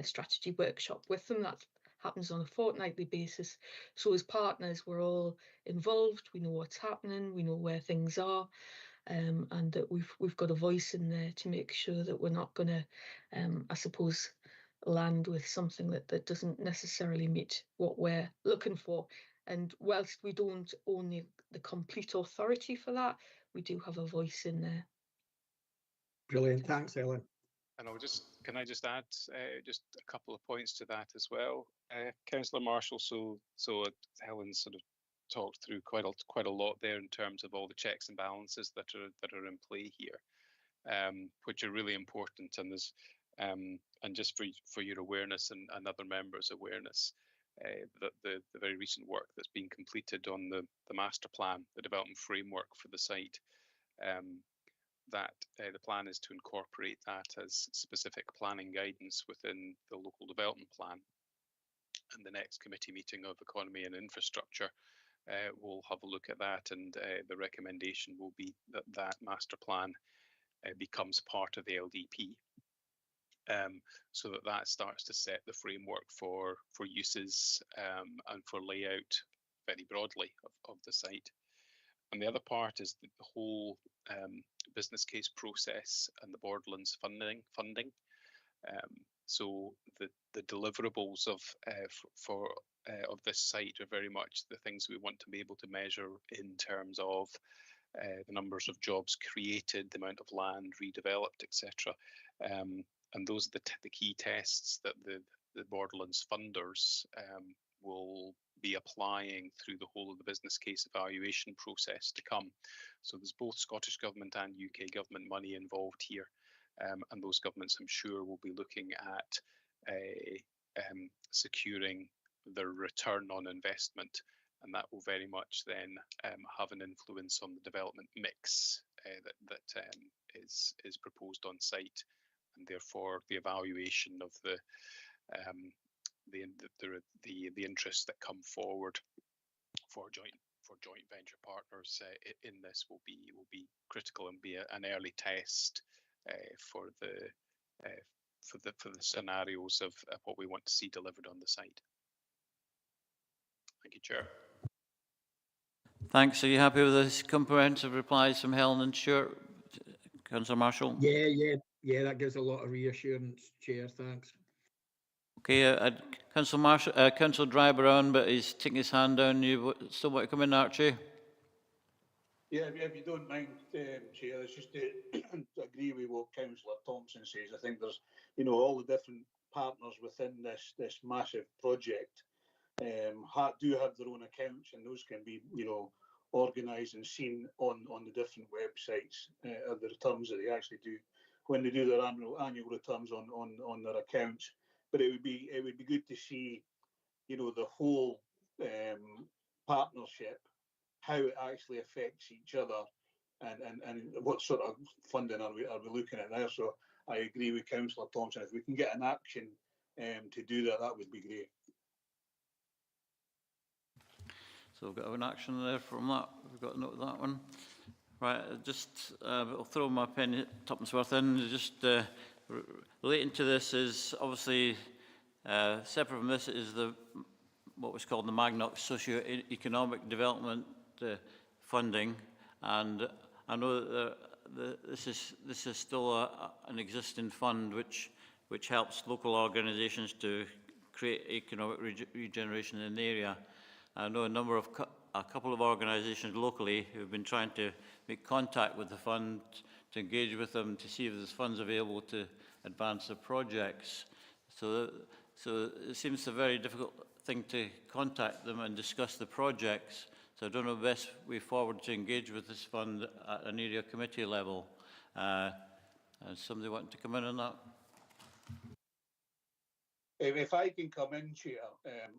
L: strategy workshop with them. happens on a fortnightly basis. So as partners, we're all involved. We know what's happening. We know where things are. And that we've got a voice in there to make sure that we're not going to, I suppose, land with something that doesn't necessarily meet what we're looking for. And whilst we don't own the complete authority for that, we do have a voice in there.
J: Brilliant. Thanks, Ellen.
I: And can I just add just a couple of points to that as well, Councillor Marshall. So Helen sort of talked through quite a lot there in terms of all the checks and balances that are in play here, which are really important. And there's and just for your awareness and other members' awareness, that the very recent work that's been completed on the master plan, the development framework for the site. That the plan is to incorporate that as specific planning guidance within the local development plan. And the next committee meeting of economy and infrastructure will have a look at that, and the recommendation will be that that master plan becomes part of the LDP, so that starts to set the framework for uses and for layout very broadly of the site. And the other part is the whole business case process and the Borderlands funding. So the deliverables of this site are very much the things we want to be able to measure in terms of the numbers of jobs created, the amount of land redeveloped, etc. And those are the key tests that the Borderlands funders will be applying through the whole of the business case evaluation process to come. So there's both Scottish Government and UK Government money involved here, and those governments, I'm sure, will be looking at securing the return on investment, and that will very much then have an influence on the development mix that is proposed on site, and therefore the evaluation of the interests that come forward for joint venture partners in this will be critical and be an early test for the scenarios of what we want to see delivered on the site. Thank you, Chair.
A: Thanks. Are you happy with this comprehensive replies from Helen and Stuart? Councillor Marshall?
J: Yeah, that gives a lot of reassurance, Chair. Thanks.
A: Okay, Councillor Driver on, but he's taking his hand down. You still want to come in, Archie?
C: Yeah, if you don't mind, Chair, it's just to agree with what Councillor Thompson says. I think there's, all the different partners within this massive project do have their own accounts, and those can be, organised and seen on the different websites of the returns that they actually do when they do their annual returns on their accounts. But it would be good to see, the whole partnership, how it actually affects each other, and what sort of funding are we looking at there. So I agree with Councillor Thompson. If we can get an action to do that, that would be great.
A: So we've got an action there from that. We've got a note of that one. Right, I'll throw my penny tuppence worth in. Just relating to this is obviously separate from this is what was called the Magnox Socio-Economic Development funding, and I know that this is still an existing fund which helps local organisations to create economic regeneration in the area. I know a couple of organisations locally who've been trying to make contact with the fund to engage with them to see if there's funds available to advance the projects. So it seems a very difficult thing to contact them and discuss the projects. So I don't know the best way forward to engage with this fund at an area committee level. Somebody want to come in on that?
C: If I can come in, Chair,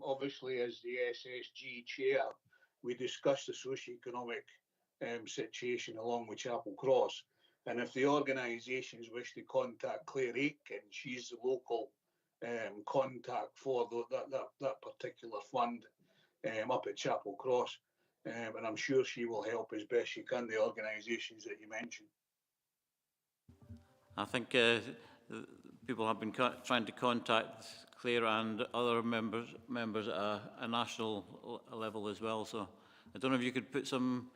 C: obviously as the SSG Chair, we discussed the socio-economic situation along with Chapel Cross. And if the organisations wish to contact Claire Aitken, she's the local contact for that particular fund up at Chapel Cross. And I'm sure she will help as best she can, the organisations that you mentioned.
A: I think people have been trying to contact Claire and other members at a national level as well. So I don't know if you could put some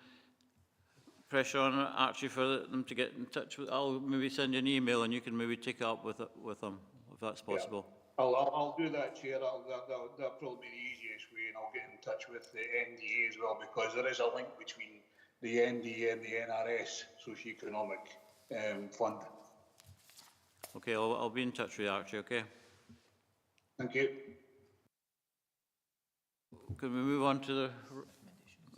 A: pressure on Archie for them to get in touch with. I'll maybe send you an email and you can maybe take it up with them if that's possible.
C: Yeah. I'll do that, Chair. That'll probably be the easiest way, and I'll get in touch with the NDA as well, because there is a link between the NDA and the NRS, Socio-Economic Fund.
A: Okay, I'll be in touch with you, Archie, okay?
C: Thank you.
A: Can we move on to the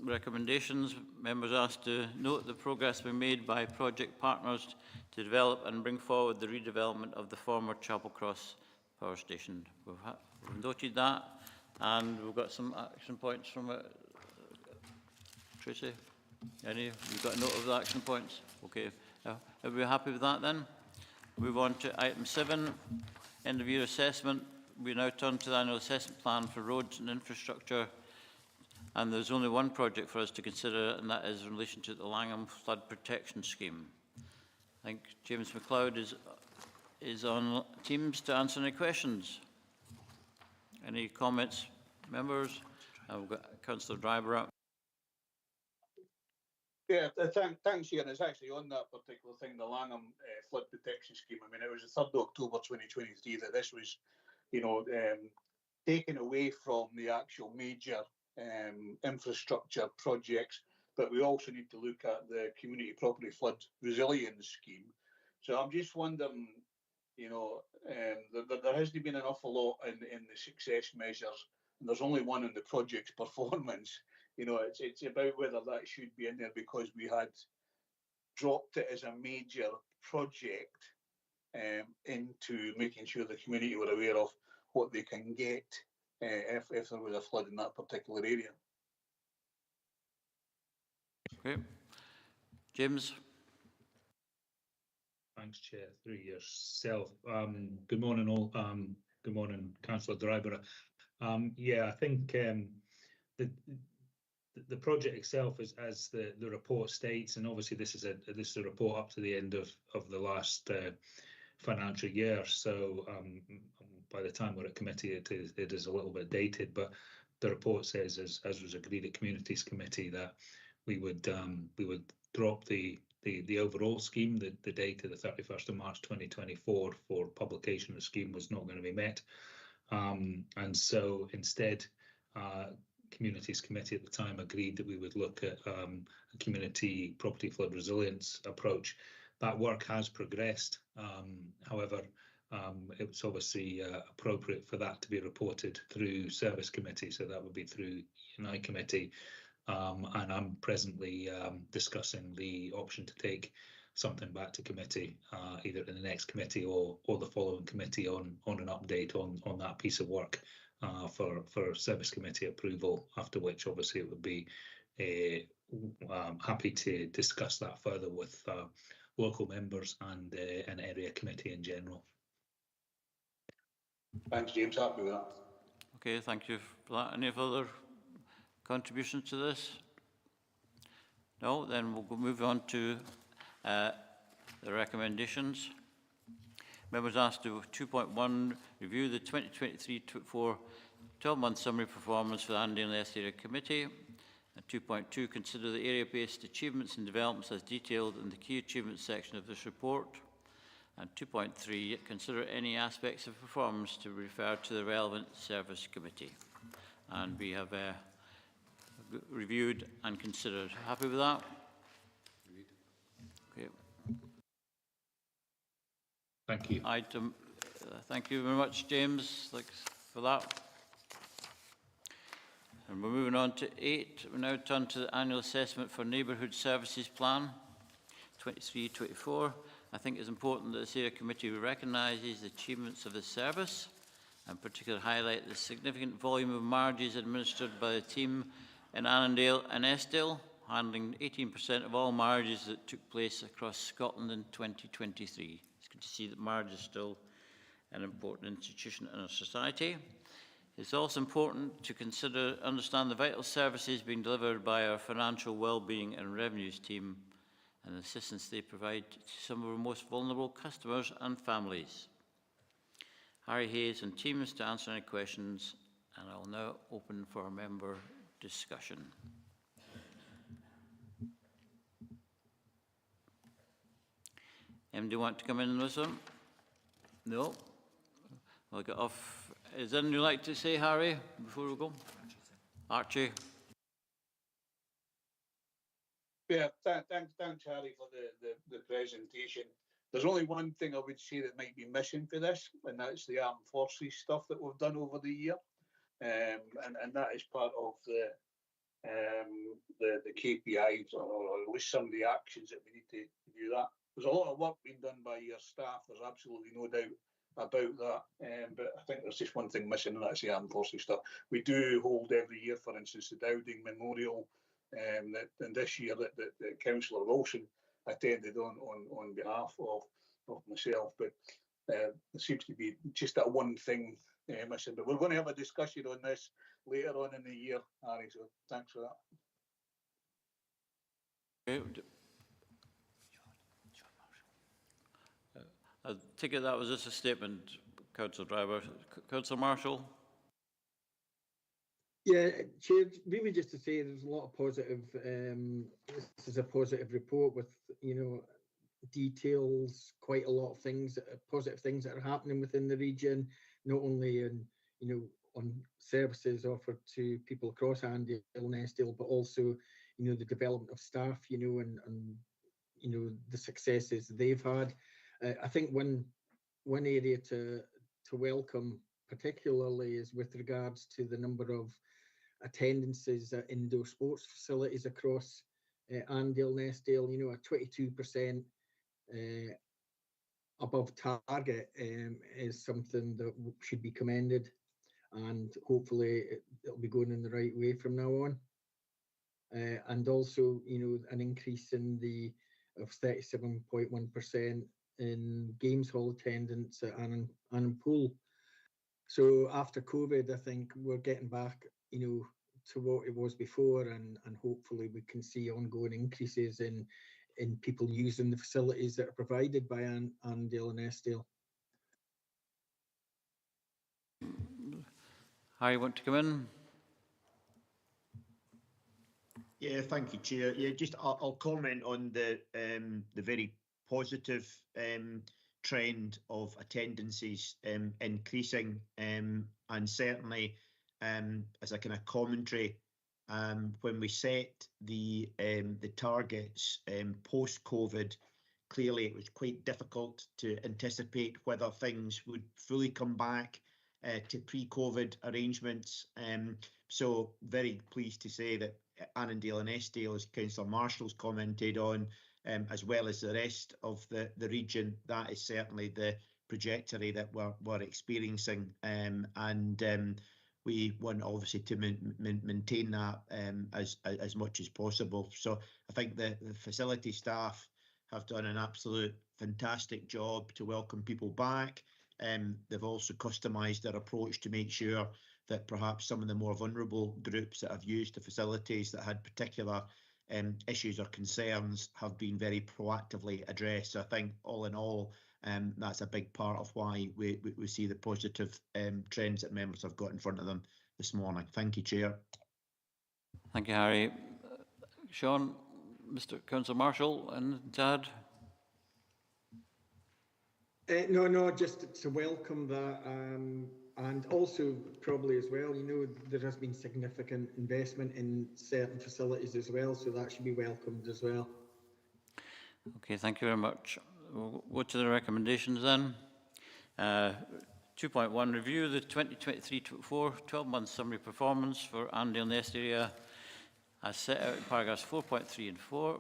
A: recommendations? Members asked to note the progress being made by project partners to develop and bring forward the redevelopment of the former Chapel Cross power station. We've noted that, and we've got some action points from Tracy. You've got a note of the action points? Okay. Are we happy with that then? Move on to item 7, end of year assessment. We now turn to the annual assessment plan for roads and infrastructure, and there's only one project for us to consider, and that is in relation to the Langham Flood Protection Scheme. I think James McLeod is on Teams to answer any questions. Any comments, members? We've got Councillor Driver up.
C: Yeah, thanks, Ian. It's actually on that particular thing, the Langham Flood Protection Scheme. I mean, it was the 3rd of October 2023 that this was, taken away from the actual major infrastructure projects, but we also need to look at the Community Property Flood Resilience Scheme. So I'm just wondering, there hasn't been an awful lot in the success measures, and there's only one in the project's performance. It's about whether that should be in there, because we had dropped it as a major project into making sure the community were aware of what they can get if there was a flood in that particular area.
A: Okay. James.
N: Thanks, Chair. Through yourself. Good morning, all. Good morning, Councillor Driver. Yeah, I think the project itself is, as the report states, and obviously this is a report up to the end of the last financial year. So by the time we're at committee, it is a little bit dated. But the report says, as was agreed at Communities Committee, that we would drop the overall scheme. The date of the 31st of March 2024 for publication of the scheme was not going to be met, and so instead, Communities Committee at the time agreed that we would look at a community property flood resilience approach. That work has progressed. However, it's obviously appropriate for that to be reported through Service Committee, so that would be through Unite Committee. And I'm presently discussing the option to take something back to committee, either in the next committee or the following committee on an update on that piece of work for Service Committee approval, after which obviously it would be happy to discuss that further with local members and an area committee in general.
C: Thanks, James. Happy with that.
A: Okay, thank you for that. Any further contributions to this? No, then we'll move on to the recommendations. Members asked to 2.1 review the 2023-24 12-month summary performance for the Annandale Eskdale Committee. And 2.2, consider the area-based achievements and developments as detailed in the key achievements section of this report. And 2.3, consider any aspects of performance to refer to the relevant Service Committee. And we have reviewed and considered. Happy with that? Okay.
N: Thank you.
A: Thank you very much, James. Thanks for that. And we're moving on to 8. We now turn to the annual assessment for Neighbourhood Services Plan 23-24. I think it's important that this area committee recognises the achievements of the service, and particularly highlight the significant volume of marriages administered by the team in Annandale and Eskdale, handling 18% of all marriages that took place across Scotland in 2023. It's good to see that marriage is still an important institution in our society. It's also important to understand the vital services being delivered by our financial well-being and revenues team, and the assistance they provide to some of our most vulnerable customers and families. Harry Hayes and teams to answer any questions, and I'll now open for member discussion. Anybody want to come in on this one? No? We'll get off. Is there anything you'd like to say, Harry, before we go? Archie.
C: Yeah, thanks, Harry, for the presentation. There's only one thing I would say that might be missing for this, and that's the armed forces stuff that we've done over the year, and that is part of the KPIs, or at least some of the actions that we need to do that. There's a lot of work being done by your staff. There's absolutely no doubt about that, but I think there's just one thing missing, and that's the armed forces stuff. We do hold every year, for instance, the Dowding Memorial, and this year that Councillor Wilson attended on behalf of myself, but there seems to be just that one thing missing. But we're going to have a discussion on this later on in the year, Harry, so thanks for that.
A: I take it that was just a statement, Councillor Driver. Councillor Marshall?
J: Yeah, Chair, really just to say there's a lot of positive, this is a positive report with, details, quite a lot of things, positive things that are happening within the region, not only in, on services offered to people across Annandale and Eskdale, but also, the development of staff, and the successes they've had. I think one area to welcome particularly is with regards to the number of attendances at indoor sports facilities across Annandale and Eskdale, a 22% above target is something that should be commended, and hopefully it'll be going in the right way from now on. And also, an increase in of 37.1% in games hall attendance at Annan Pool. So after COVID, I think we're getting back, to what it was before, and hopefully we can see ongoing increases in people using the facilities that are provided by Annandale and Eskdale.
A: Harry, want to come in?
O: Yeah, thank you, Chair. Yeah, just I'll comment on the very positive trend of attendances increasing, and certainly as a kind of commentary, when we set the targets post-COVID, clearly it was quite difficult to anticipate whether things would fully come back to pre-COVID arrangements. So very pleased to say that Annandale and Eskdale, as Councillor Marshall's commented on, as well as the rest of the region, that is certainly the trajectory that we're experiencing, and we want obviously to maintain that as much as possible. So I think the facility staff have done an absolute fantastic job to welcome people back. They've also customised their approach to make sure that perhaps some of the more vulnerable groups that have used the facilities that had particular issues or concerns have been very proactively addressed. So I think all in all, that's a big part of why we see the positive trends that members have got in front of them this morning. Thank you, Chair.
A: Thank you, Harry. Sean, Mr. Councillor Marshall and Dad.
J: No, just to welcome that, and also probably as well, there has been significant investment in certain facilities as well, so that should be welcomed as well.
A: Okay, thank you very much. We'll go to the recommendations then. 2.1, review the 2023-24 12-month summary performance for Annandale and Eskdale area as set out in paragraphs 4.3 and 4.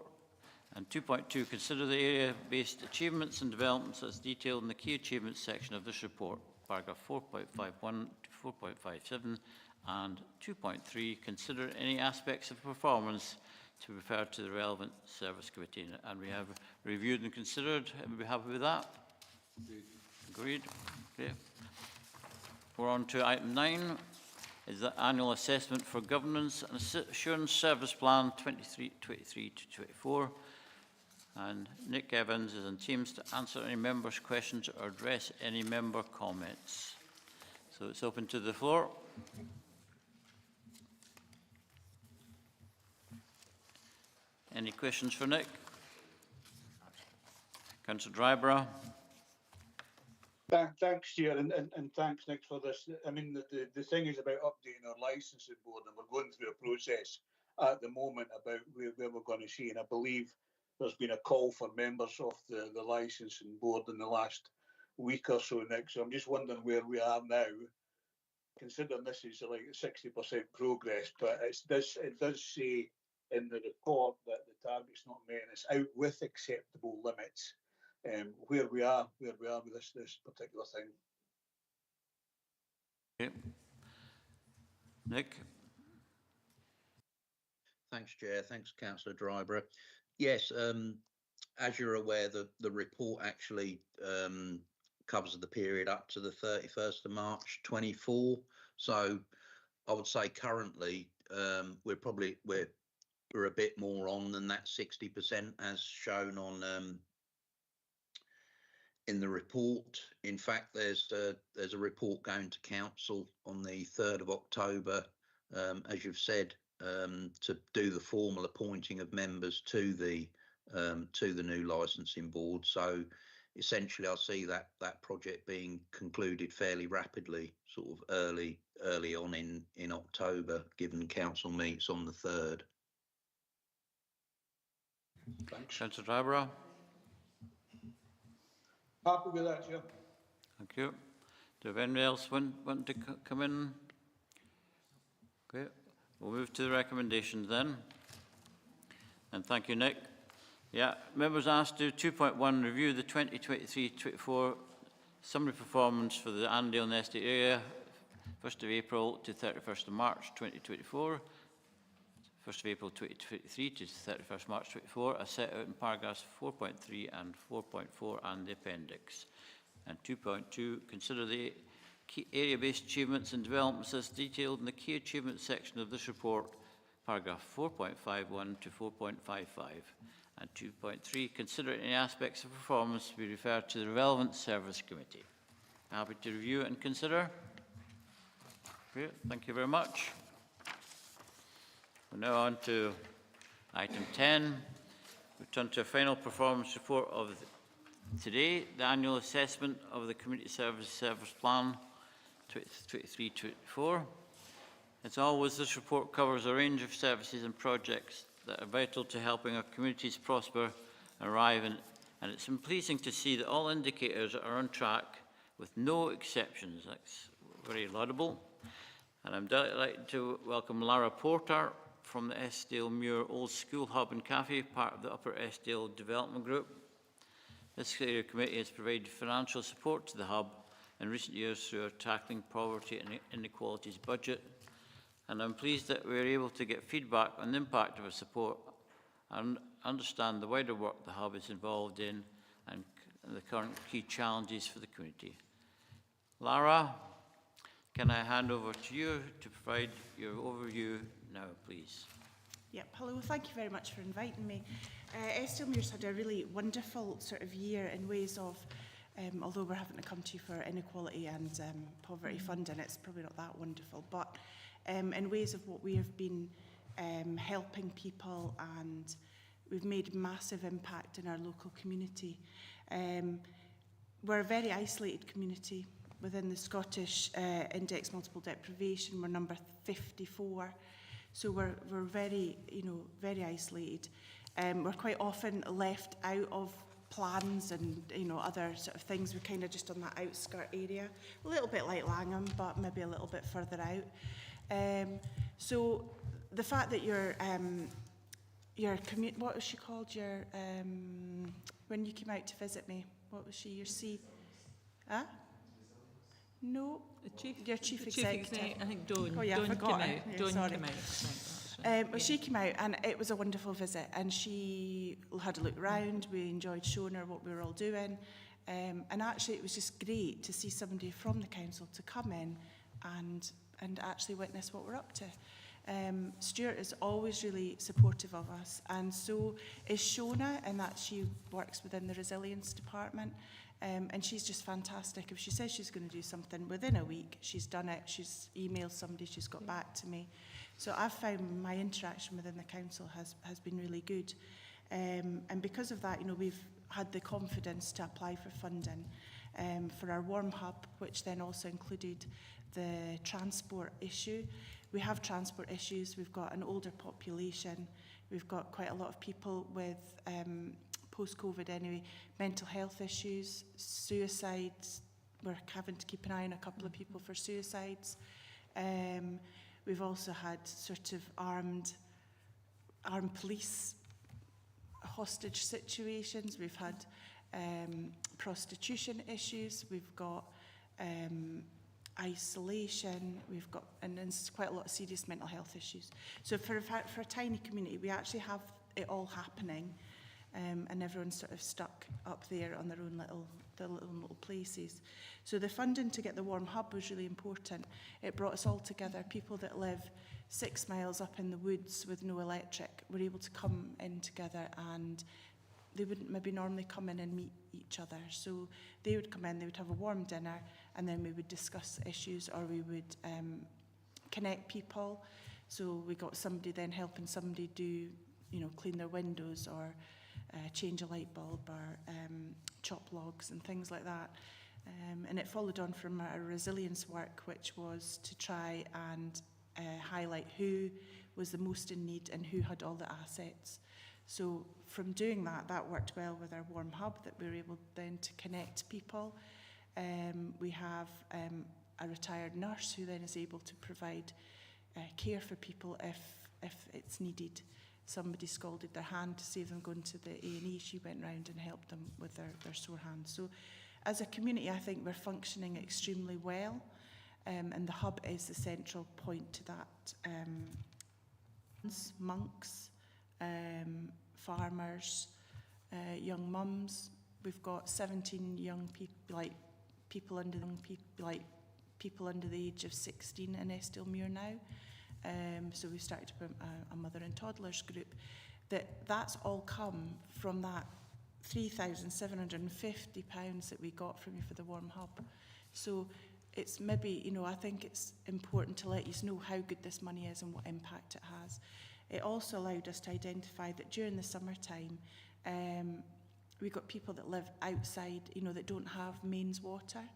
A: And 2.2, consider the area-based achievements and developments as detailed in the key achievements section of this report, paragraph 4.51 to 4.57. And 2.3, consider any aspects of performance to refer to the relevant service committee. And we have reviewed and considered. Are we happy with that? Agreed. Okay. We're on to item 9. Is the annual assessment for governance and assurance service plan 23 to 24. And Nick Evans is on Teams to answer any members' questions or address any member comments. So it's open to the floor. Any questions for Nick? Councillor Dryborough.
C: Thanks, Chair, and thanks, Nick, for this. I mean, the thing is about updating our licensing board, and we're going through a process at the moment about where we're going to see, and I believe there's been a call for members of the licensing board in the last week or so, Nick. So I'm just wondering where we are now, considering this is like 60% progress, but it does say in the report that the target's not met and it's out with acceptable limits. Where we are with this particular thing.
A: Okay. Nick.
P: Thanks, Chair. Thanks, Councillor Dryborough. Yes, as you're aware, the report actually covers the period up to the 31st of March 24. So I would say currently we're a bit more on than that 60% as shown on in the report. In fact, there's a report going to council on the 3rd of October, as you've said, to do the formal appointing of members to the new licensing board. So essentially, I see that project being concluded fairly rapidly, sort of early on in October, given council meets on the 3rd.
C: Thanks.
A: Councillor Dryborough.
C: Happy with that, Chair.
A: Thank you. Do anyone else want to come in? Okay, we'll move to the recommendations then. And thank you, Nick. Yeah, members asked to 2.1 review the 2023-24 summary performance for the Annandale Eskdale area, 1st of April to 31st of March 2024. 1st of April 2023 to 31st March 24, as set out in paragraphs 4.3 and 4.4 and the appendix. And 2.2, consider the key area-based achievements and developments as detailed in the key achievements section of this report, paragraph 4.51 to 4.55. And 2.3, consider any aspects of performance to be referred to the relevant service committee. Happy to review and consider. Great, thank you very much. We're now on to item 10. We turn to a final performance report of today, the annual assessment of the Community Service Plan 23-24. As always, this report covers a range of services and projects that are vital to helping our communities prosper and arrive in, and it's been pleasing to see that all indicators are on track with no exceptions. That's very laudable. And I'm delighted to welcome Lara Porter from the Eskdale Muir Old School Hub and Cafe, part of the Upper Eskdale Development Group. This area committee has provided financial support to the hub in recent years through our Tackling Poverty and Inequalities budget, and I'm pleased that we are able to get feedback on the impact of our support and understand the wider work the hub is involved in and the current key challenges for the community. Lara, can I hand over to you to provide your overview now, please?
Q: Yep, hello, thank you very much for inviting me. Eskdale Muir's had a really wonderful sort of year in ways of, although we're having to come to you for inequality and poverty funding, it's probably not that wonderful, but in ways of what we have been helping people, and we've made massive impact in our local community. We're a very isolated community within the Scottish Index Multiple Deprivation. We're number 54. So we're very, very isolated. We're quite often left out of plans and, other sort of things. We're kind of just on that outskirt area, a little bit like Langham, but maybe a little bit further out. So the fact that your what was she called? Your when you came out to visit me, what was she? Your huh? No, your chief executive.
L: I think Dawn.
Q: Oh yeah, I forgot.
L: Dawn
Q: sorry.
L: came out.
Q: Well, she came out and it was a wonderful visit, and she had a look round. We enjoyed showing her what we were all doing, and actually it was just great to see somebody from the council to come in and actually witness what we're up to. Stuart is always really supportive of us, and so is Shona, and that she works within the resilience department. And she's just fantastic. If she says she's going to do something within a week, she's done it. She's emailed somebody, she's got back to me. So I've found my interaction within the council has been really good. And because of that, you know, we've had the confidence to apply for funding for our warm hub, which then also included the transport issue. We have transport issues. We've got an older population. We've got quite a lot of people with post-COVID anyway, mental health issues, suicides. We're having to keep an eye on a couple of people for suicides. We've also had sort of armed police hostage situations. We've had prostitution issues. We've got isolation. We've got, and there's quite a lot of serious mental health issues. So for a tiny community, we actually have it all happening. And everyone's sort of stuck up there on their own little places. So the funding to get the warm hub was really important. It brought us all together. People that live 6 miles up in the woods with no electric were able to come in together, and they wouldn't maybe normally come in and meet each other. So they would come in, they would have a warm dinner, and then we would discuss issues, or we would connect people. So we got somebody then helping somebody do, you know, clean their windows, or change a light bulb, or chop logs and things like that. And it followed on from our resilience work, which was to try and highlight who was the most in need and who had all the assets. So from doing that, that worked well with our warm hub, that we were able then to connect people. We have a retired nurse who then is able to provide care for people if it's needed. Somebody scalded their hand to save them going to the A&E. She went round and helped them with their sore hands. So as a community, I think we're functioning extremely well, and the hub is the central point to that. Monks, farmers, young mums. We've got 17 young people, like people under the age of 16 in Eskdale now. So we started to put a mother and toddlers group. That's all come from that £3,750 that we got from you for the warm hub. So it's maybe, you know, I think it's important to let you know how good this money is and what impact it has. It also allowed us to identify that during the summertime, we got people that live outside, you know, that don't have mains water.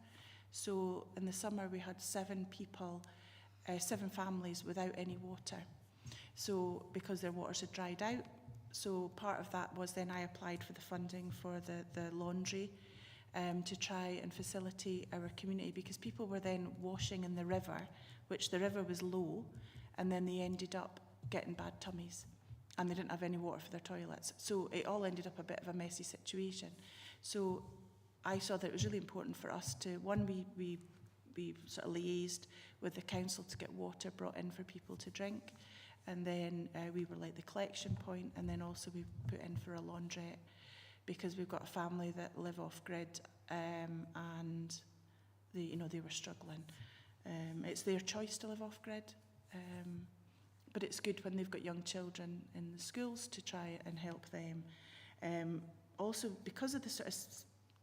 Q: So in the summer we had 7 families without any water. So because their waters had dried out. So part of that was then I applied for the funding for the laundry to try and facilitate our community, because people were then washing in the river, which the river was low, and then they ended up getting bad tummies and they didn't have any water for their toilets. So it all ended up a bit of a messy situation. So I saw that it was really important for us to, one, we sort of liaised with the council to get water brought in for people to drink, and then we were like the collection point, and then also we put in for a laundrette, because we've got a family that live off grid, and they were struggling. It's their choice to live off grid, but it's good when they've got young children in the schools to try and help them. Also, because of the sort of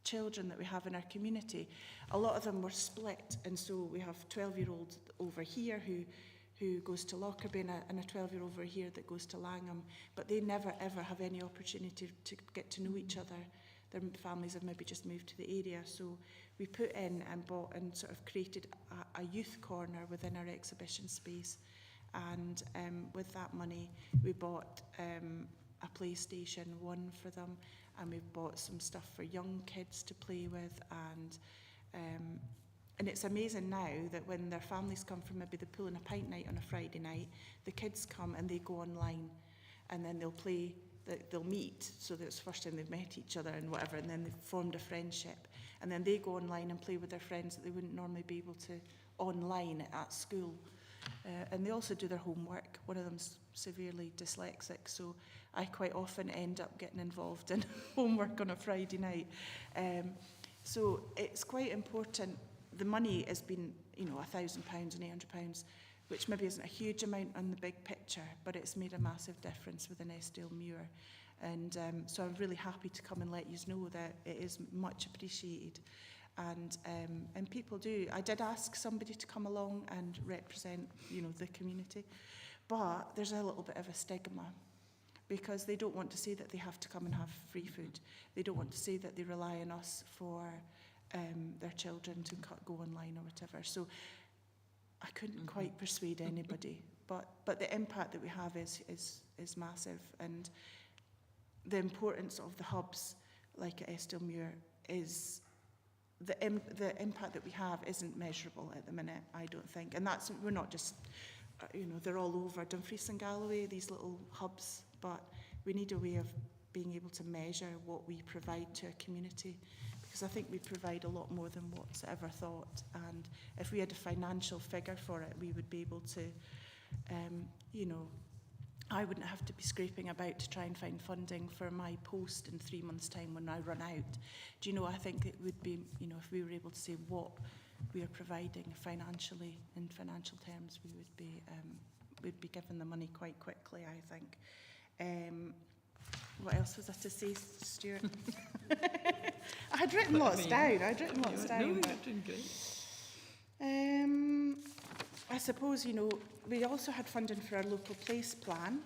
Q: children that we have in our community, a lot of them were split, and so we have 12-year-old over here who goes to Lockerbie, and a 12-year-old over here that goes to Langham, but they never ever have any opportunity to get to know each other. Their families have maybe just moved to the area, so we put in and bought and sort of created a youth corner within our exhibition space, and with that money we bought a PlayStation 1 for them, and we've bought some stuff for young kids to play with, and it's amazing now that when their families come from maybe the pool and a pint night on a Friday night, the kids come and they go online, and then they'll play, they'll meet, so that's the first time they've met each other and whatever, and then they've formed a friendship, and then they go online and play with their friends that they wouldn't normally be able to online at school. And they also do their homework. One of them's severely dyslexic, so I quite often end up getting involved in homework on a Friday night. So it's quite important. The money has been, £1,000 and £800 which maybe isn't a huge amount on the big picture, but it's made a massive difference within Eskdale Muir. And so I'm really happy to come and let you know that it is much appreciated. And people do. I did ask somebody to come along and represent, you know, the community, but there's a little bit of a stigma because they don't want to say that they have to come and have free food. They don't want to say that they rely on us for their children to go online or whatever. So I couldn't quite persuade anybody, but the impact that we have is massive, and the importance of the hubs like at Eskdale Muir is the impact that we have isn't measurable at the minute, I don't think. And that's, we're not just, you know, they're all over Dumfries and Galloway, these little hubs, but we need a way of being able to measure what we provide to a community, because I think we provide a lot more than what's ever thought. And if we had a financial figure for it, we would be able to, you know, I wouldn't have to be scraping about to try and find funding for my post in 3 months' time when I run out. Do you know, I think it would be, you know, if we were able to say what we are providing financially, in financial terms, we would be we'd be given the money quite quickly, I think. What else was I to say, Stuart? I had written lots down. I suppose, you know, we also had funding for our local place plan,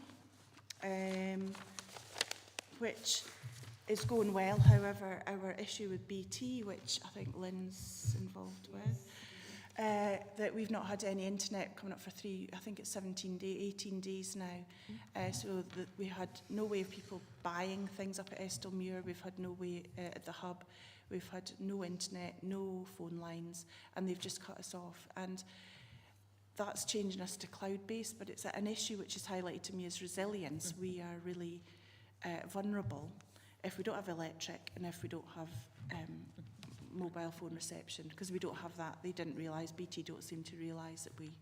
Q: which is going well. However, our issue with BT, which I think Lynn's involved with, that we've not had any internet coming up for 18 days now. So that we had no way of people buying things up at Eskdale Muir. We've had no way at the hub. We've had no internet, no phone lines, and they've just cut us off. And that's changing us to cloud-based, but it's an issue which is highlighted to me as resilience. We are really vulnerable if we don't have electric and if we don't have mobile phone reception, because we don't have that. They didn't realise, BT don't seem to realise that we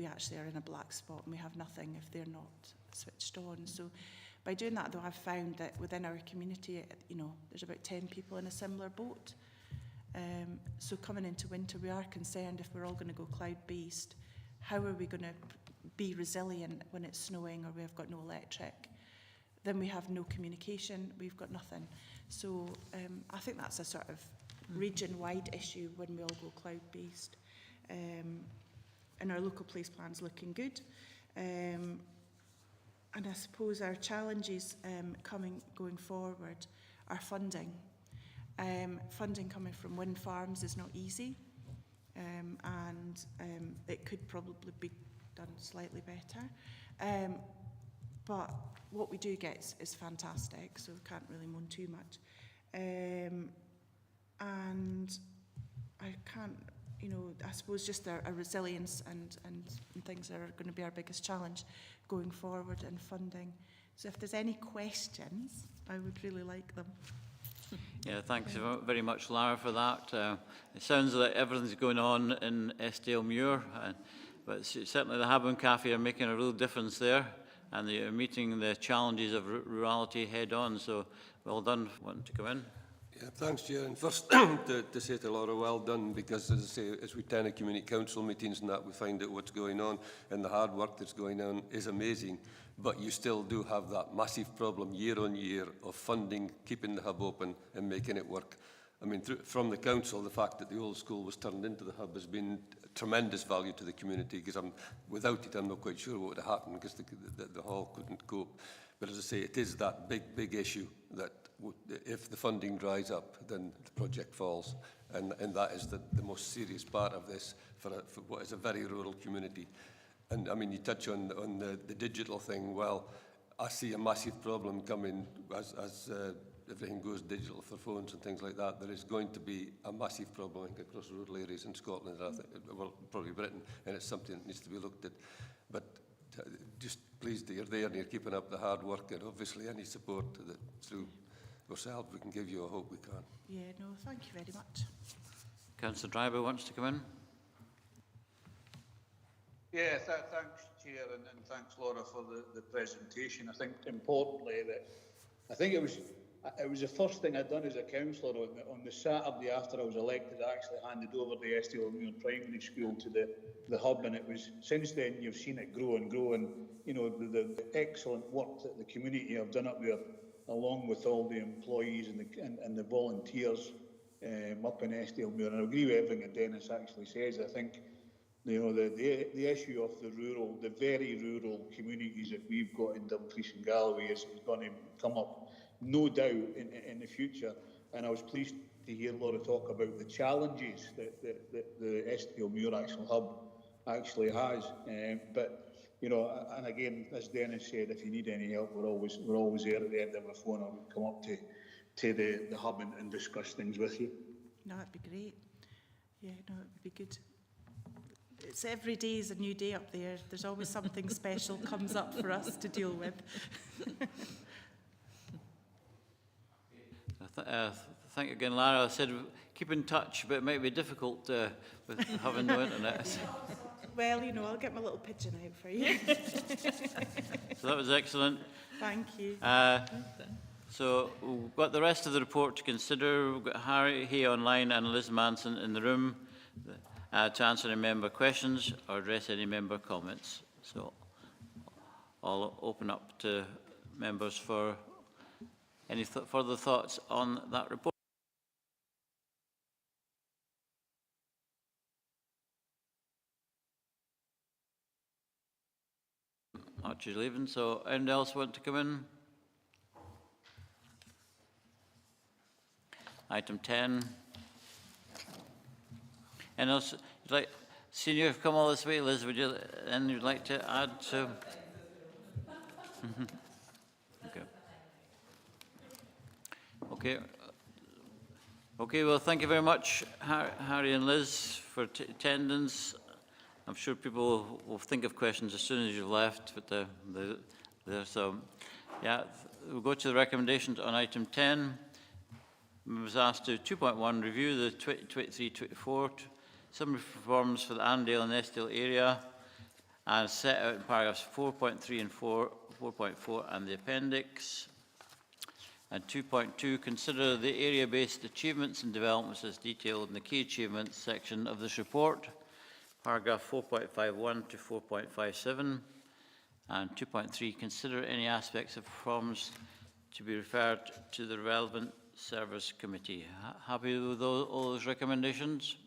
Q: actually are in a black spot and we have nothing if they're not switched on. So by doing that, though, I've found that within our community, you know, there's about 10 people in a similar boat. So coming into winter, we are concerned if we're all going to go cloud-based, how are we going to be resilient when it's snowing or we've got no electric? Then we have no communication, we've got nothing. So I think that's a sort of region-wide issue when we all go cloud-based. And our local place plan's looking good. And I suppose our challenges going forward are funding. Funding coming from wind farms is not easy. And it could probably be done slightly better. But what we do get is fantastic, so we can't really moan too much. And I can't, you know, I suppose just our resilience and things are going to be our biggest challenge going forward in funding. So if there's any questions, I would really like them.
A: Yeah, thanks very much, Lara, for that. It sounds like everything's going on in Eskdale Muir, but certainly the Hab and Cafe are making a real difference there, and they are meeting the challenges of rurality head on. So well done. Want to come in?
H: Yeah, thanks, Chair. And first, to say to Laura, well done, because as I say, as we attend community council meetings and that, we find out what's going on, and the hard work that's going on is amazing. But you still do have that massive problem year on year of funding, keeping the hub open and making it work. I mean, from the council, the fact that the old school was turned into the hub has been tremendous value to the community, because without it, I'm not quite sure what would have happened, because the hall couldn't cope. But as I say, it is that big issue that if the funding dries up, then the project falls. And that is the most serious part of this for what is a very rural community. And I mean, you touch on the digital thing. Well, I see a massive problem coming as everything goes digital for phones and things like that. There is going to be a massive problem, I think, across rural areas in Scotland, well, probably Britain, and it's something that needs to be looked at. But just pleased that you're there and you're keeping up the hard work, and obviously any support that through yourself we can give you, I hope we can.
Q: Yeah, no, thank you very much.
A: Councillor Driver wants to come in.
C: Yeah, thanks, Chair, and thanks, Laura, for the presentation. I think importantly that I think it was it was the first thing I'd done as a councillor on the Saturday after I was elected. I actually handed over the Eskdale Primary School to the hub, and it was, since then you've seen it grow and grow, and you know the excellent work that the community have done up there, along with all the employees and the volunteers up in Eskdale. And I agree with everything that Dennis actually says. I think, you know, the issue of the very rural communities that we've got in Dumfries and Galloway is going to come up, no doubt, in the future. And I was pleased to hear Laura talk about the challenges that the Eskdale Muir Actual Hub actually has. But you know, and again, as Dennis said, if you need any help, we're always there at the end of the phone, or we'll come up to the hub and discuss things with you.
Q: No, it'd be great. Yeah, no, it would be good. It's every day is a new day up there. There's always something special comes up for us to deal with.
A: Thank you again, Lara. I said keep in touch, but it might be difficult with having no internet.
Q: Well, you know, I'll get my little pigeon out for you.
A: So that was excellent.
Q: Thank you.
A: So we've got the rest of the report to consider. We've got Harry here online and Liz Manson in the room to answer any member questions or address any member comments. So I'll open up to members for any further thoughts on that report. Archie's leaving, so anyone else want to come in? Item 10. And else, like, senior, you've come all this way, Liz, would you, and you'd like to add to? Okay. Okay, well, thank you very much, Harry and Liz, for attendance. I'm sure people will think of questions as soon as you've left, but so, yeah, we'll go to the recommendations on item 10. I was asked to 2.1 review the 2023-24 summary performance for the Annandale and Eskdale area, and set out in paragraphs 4.3 and 4.4 and the appendix. And 2.2, consider the area-based achievements and developments as detailed in the key achievements section of this report, paragraph 4.51 to 4.57. And 2.3, consider any aspects of performance to be referred to the relevant Service Committee. Happy with all those recommendations?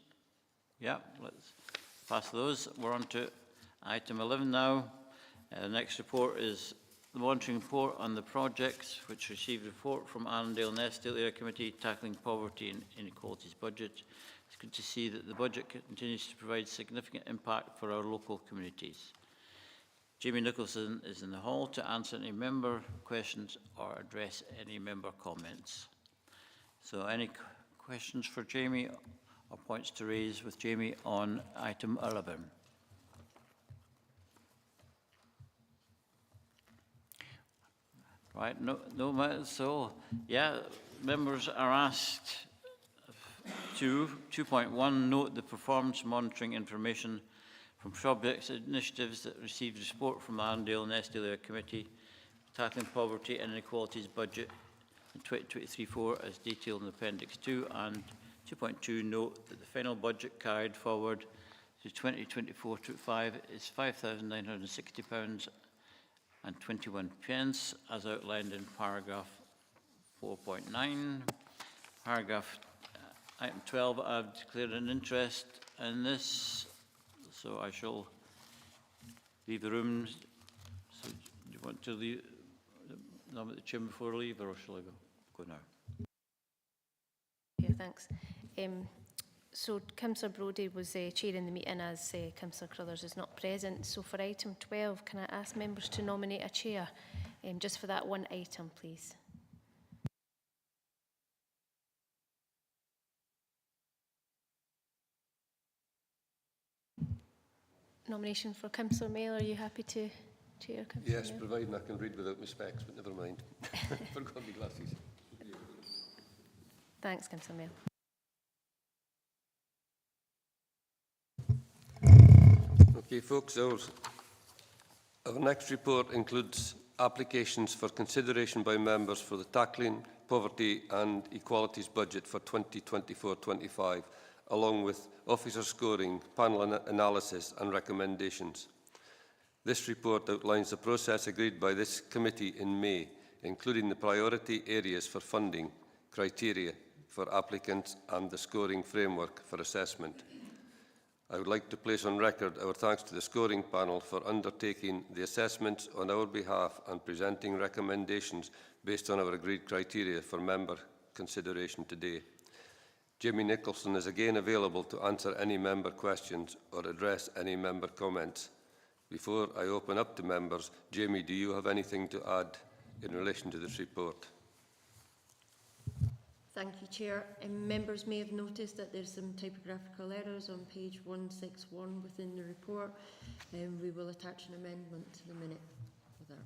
A: Yeah, let's pass those. We're on to item 11 now. The next report is the monitoring report on the projects which received a report from Annandale and Eskdale Area Committee tackling poverty and inequalities budget. It's good to see that the budget continues to provide significant impact for our local communities. Jamie Nicholson is in the hall to answer any member questions or address any member comments. So any questions for Jamie or points to raise with Jamie on item 11? Right, no, so yeah, members are asked to 2.1, note the performance monitoring information from projects initiatives that received support from the Annandale and Eskdale Area Committee tackling poverty and inequalities budget in 2023-4 as detailed in Appendix 2, and 2.2, note that the final budget carried forward to 2024-5 is £5,960 and 21 pence, as outlined in paragraph 4.9. Paragraph item 12, I've declared an interest in this, so I shall leave the room. So do you want to leave the chair before I leave, or shall I go now?
B: Yeah, thanks. So Councillor Brodie was chairing the meeting as Councillor Crothers is not present. So for item 12, can I ask members to nominate a chair just for that one item, please? Nomination for Councillor Mail. Are you happy to chair, Councillor
H: Yes,
B: Mail?
H: providing I can read without my specs, but never mind. Forgot my glasses.
B: Thanks, Councillor Mail.
H: Okay, folks, our next report includes applications for consideration by members for the Tackling Poverty and Equalities budget for 2024-25, along with officer scoring, panel analysis and recommendations. This report outlines the process agreed by this committee in May, including the priority areas for funding, criteria for applicants and the scoring framework for assessment. I would like to place on record our thanks to the scoring panel for undertaking the assessments on our behalf and presenting recommendations based on our agreed criteria for member consideration today. Jamie Nicholson is again available to answer any member questions or address any member comments. Before I open up to members, Jamie, do you have anything to add in relation to this report?
R: Thank you, Chair. Members may have noticed that there's some typographical errors on page 161 within the report. We will attach an amendment to the minute for that.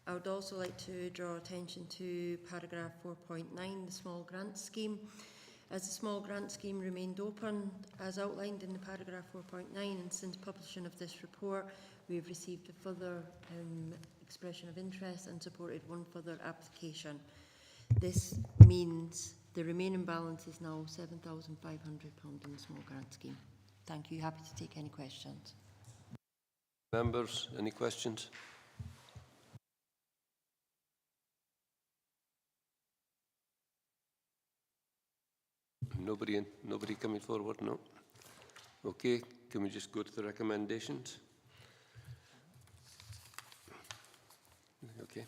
R: I would also like to draw attention to paragraph 4.9, the small grant scheme. As the small grant scheme remained open, as outlined in the paragraph 4.9, and since publishing of this report, we have received a further expression of interest and supported one further application. This means the remaining balance is now £7,500 in the small grant scheme. Thank you. Happy to take any questions.
H: Members, any questions? Nobody coming forward? No. Okay, can we just go to the recommendations? Okay.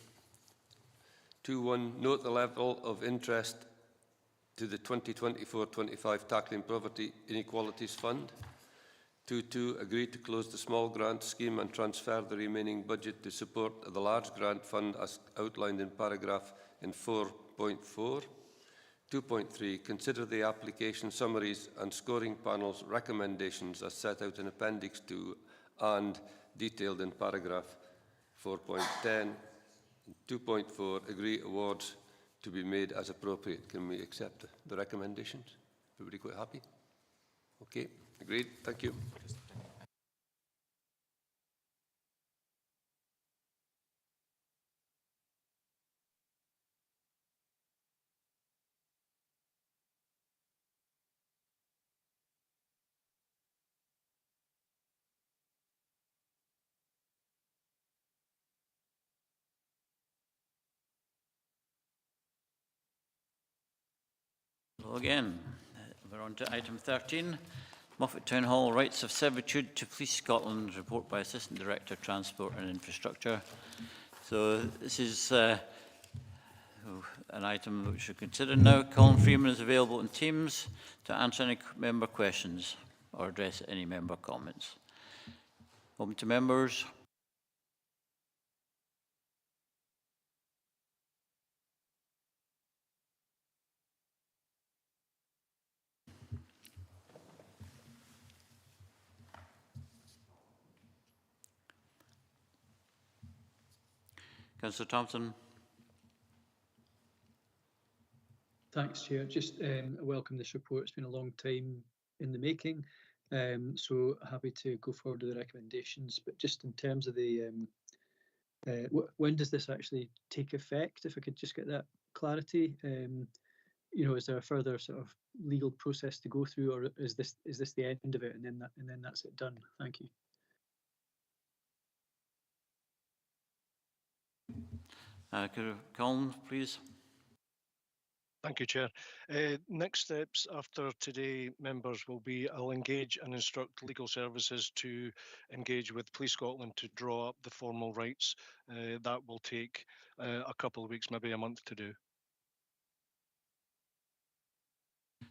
H: 2.1, note the level of interest to the 2024-25 Tackling Poverty Inequalities Fund. 2.2, agree to close the small grant scheme and transfer the remaining budget to support the large grant fund as outlined in paragraph in 4.4. 2.3, consider the application summaries and scoring panel's recommendations as set out in Appendix 2 and detailed in paragraph 4.10. 2.4, agree awards to be made as appropriate. Can we accept the recommendations? Everybody quite happy? Okay, agreed. Thank you.
A: Hello again. We're on to item 13. Moffat Town Hall Rights of Servitude to Police Scotland, report by Assistant Director, Transport and Infrastructure. So this is an item that we should consider now. Colin Freeman is available in Teams to answer any member questions or address any member comments. Open to members. Councillor Thompson.
M: Thanks, Chair. Just welcome this report. It's been a long time in the making, so happy to go forward with the recommendations. But just in terms of the, when does this actually take effect? If I could just get that clarity. You know, is there a further sort of legal process to go through, or is this the end of it, and then that's it done? Thank you.
A: Colin, please.
S: Thank you, Chair. Next steps after today, members, will be I'll engage and instruct legal services to engage with Police Scotland to draw up the formal rights. That will take a couple of weeks, maybe a month to do.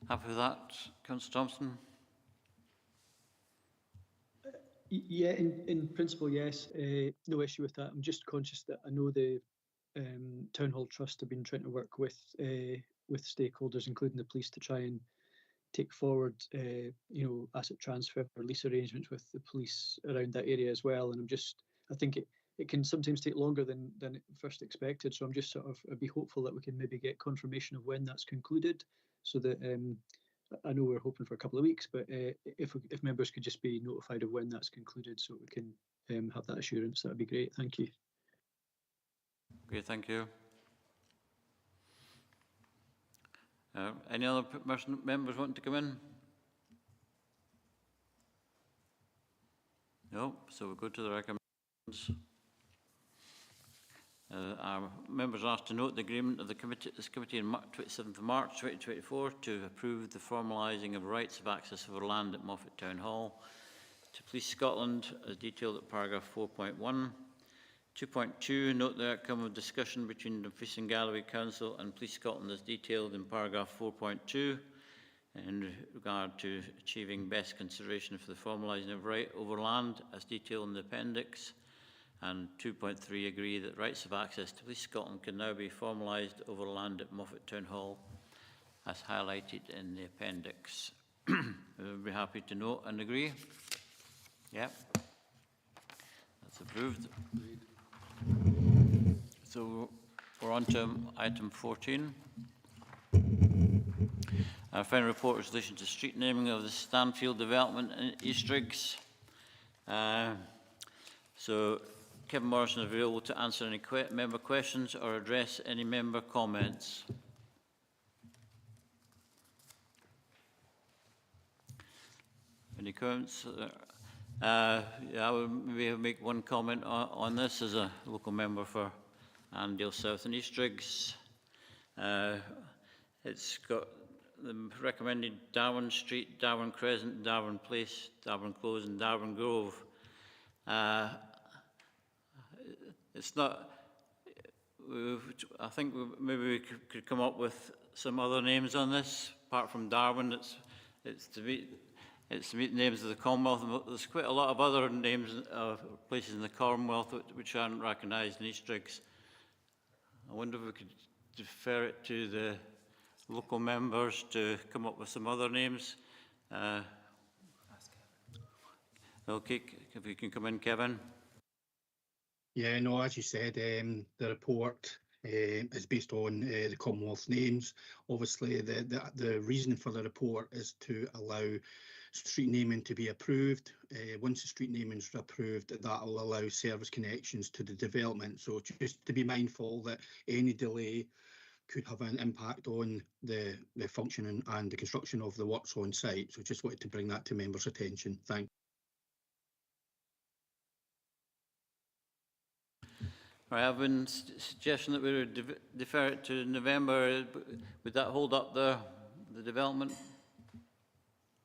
A: Happy with that, Councillor Thompson?
M: Yeah, in principle, yes. No issue with that. I'm just conscious that I know the Town Hall Trust have been trying to work with stakeholders, including the police, to try and take forward, you know, asset transfer or lease arrangements with the police around that area as well. And I think it can sometimes take longer than first expected. So I'm just I'd be hopeful that we can maybe get confirmation of when that's concluded, so that I know we're hoping for a couple of weeks, but if members could just be notified of when that's concluded, so we can have that assurance, that'd be great. Thank you.
A: Okay, thank you. Any other members wanting to come in? No, so we'll go to the recommendations. Our members are asked to note the agreement of this committee on 27th of March 2024 to approve the formalising of rights of access over land at Moffat Town Hall to Police Scotland as detailed at paragraph 4.1. 2.2, note the outcome of discussion between the Fleece and Galloway Council and Police Scotland as detailed in paragraph 4.2 in regard to achieving best consideration for the formalising of right over land as detailed in the appendix. And 2.3, agree that rights of access to Police Scotland can now be formalised over land at Moffat Town Hall as highlighted in the appendix. We'll be happy to note and agree. Yep. That's approved. So we're on to item 14. Our final report is in relation to street naming of the Stanfield development in East Riggs. So Kevin Morrison is available to answer any member questions or address any member comments. Any comments? Yeah, I will maybe make one comment on this as a local member for Annandale South and East Riggs. It's got the recommended Darwin Street, Darwin Crescent, Darwin Place, Darwin Close and Darwin Grove. It's not, I think maybe we could come up with some other names on this, apart from Darwin. It's to meet names of the Commonwealth. There's quite a lot of other names of places in the Commonwealth which aren't recognised in East Riggs. I wonder if we could defer it to the local members to come up with some other names. Okay, if you can come in, Kevin.
T: Yeah, no, as you said, the report is based on the Commonwealth names. Obviously, the reason for the report is to allow street naming to be approved. Once the street naming is approved, that will allow service connections to the development. So just to be mindful that any delay could have an impact on the functioning and the construction of the works on site. So just wanted to bring that to members' attention. Thank you.
A: I have been suggesting that we would defer it to November. Would that hold up the development?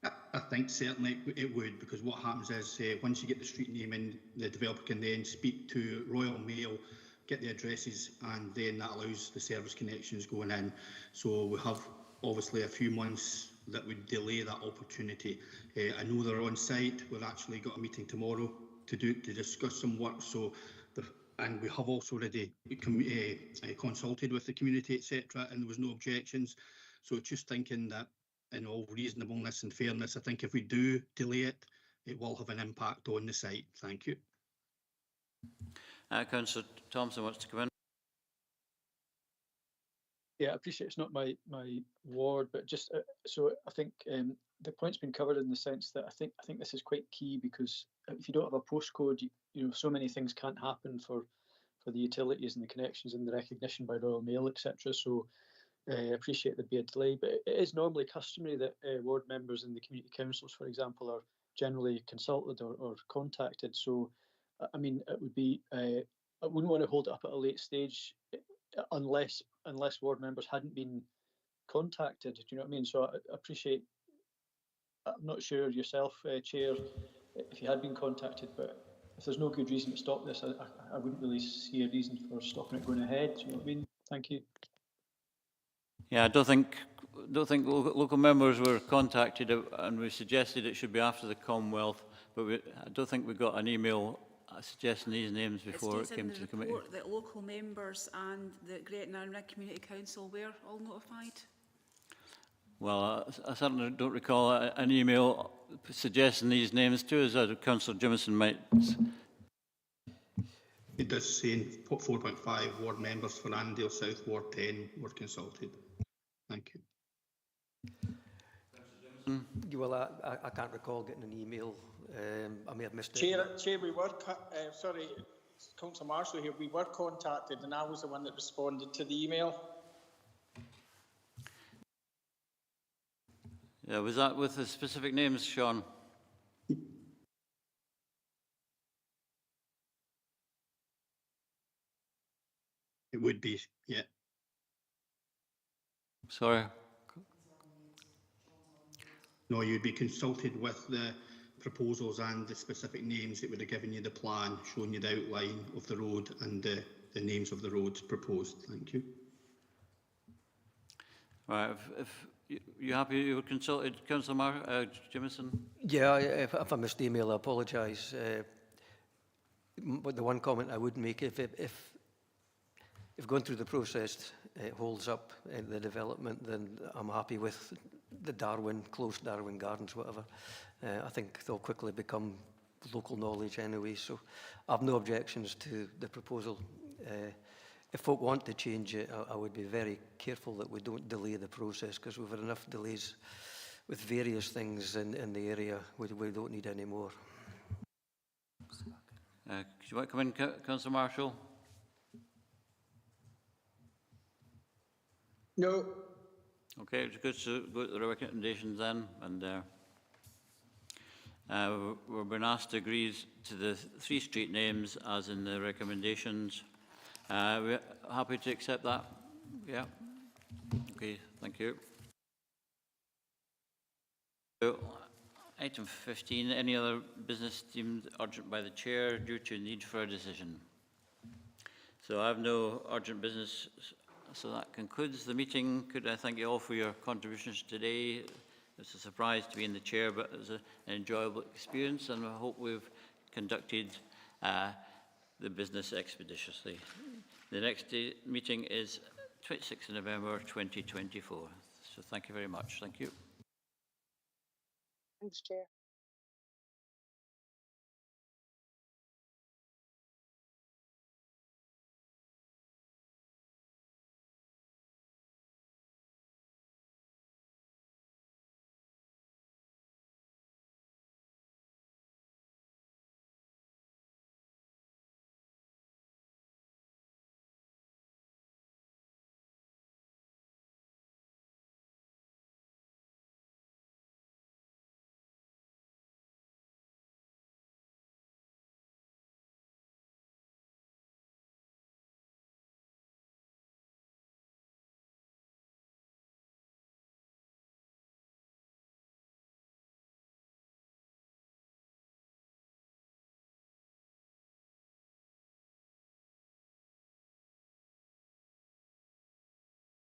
T: I think certainly it would, because what happens is once you get the street name in, the developer can then speak to Royal Mail, get the addresses, and then that allows the service connections going in. So we have obviously a few months that would delay that opportunity. I know they're on site. We've actually got a meeting tomorrow to discuss some work. So and we have also already consulted with the community, etc., and there was no objections. So just thinking that in all reasonableness and fairness, I think if we do delay it, it will have an impact on the site. Thank you.
A: Councillor Thompson wants to come in.
M: Yeah, I appreciate it's not my ward, but just so I think the point's been covered in the sense that I think this is quite key, because if you don't have a postcode, you know, so many things can't happen for the utilities and the connections and the recognition by Royal Mail, etc. So I appreciate there'd be a delay, but it is normally customary that ward members and the community councils, for example, are generally consulted or contacted. So I mean, it would be I wouldn't want to hold it up at a late stage unless ward members hadn't been contacted. Do you know what I mean? So I appreciate. I'm not sure yourself, Chair, if you had been contacted, but if there's no good reason to stop this, I wouldn't really see a reason for stopping it going ahead. Do you know what I mean? Thank you.
A: Yeah, I don't think local members were contacted, and we suggested it should be after the Commonwealth, but I don't think we got an email suggesting these names before it came to the committee.
D: That local members and the Great Narra Community Council were all notified.
A: Well, I certainly don't recall an email suggesting these names to us. Councillor Jimison might.
T: It does say in 4.5 ward members for Annandale South Ward 10 were consulted. Thank you.
F: Well, I can't recall getting an email. I may have missed it.
J: Chair, we were sorry,
U: Councillor Marshall here, we were contacted and I was the one that responded to the email.
A: Yeah, was that with the specific names, Sean?
T: It would be, yeah.
A: Sorry.
T: No, you'd be consulted with the proposals and the specific names. It would have given you the plan, showing you the outline of the road and the names of the roads proposed. Thank you.
A: Right, if you happy you were consulted, Councillor Jimison?
F: Yeah, if I missed the email, I apologise. But the one comment I would make, if going through the process holds up the development, then I'm happy with the close Darwin Gardens, whatever. I think they'll quickly become local knowledge anyway, so I've no objections to the proposal. If folk want to change it, I would be very careful that we don't delay the process, because we've had enough delays with various things in the area. We don't need any more.
A: Could you want to come in, Councillor Marshall?
J: No.
A: Okay, it's good to go to the recommendations then, and we're being asked to agree to the 3 street names as in the recommendations. We're happy to accept that? Yeah. Okay, thank you. So, item 15, any other business deemed urgent by the Chair due to need for a decision? So I have no urgent business, so that concludes the meeting. Could I thank you all for your contributions today? It's a surprise to be in the Chair, but it was an enjoyable experience, and I hope we've conducted the business expeditiously. The next meeting is 26th of November 2024. So thank you very much. Thank you.
L: Thanks, Chair.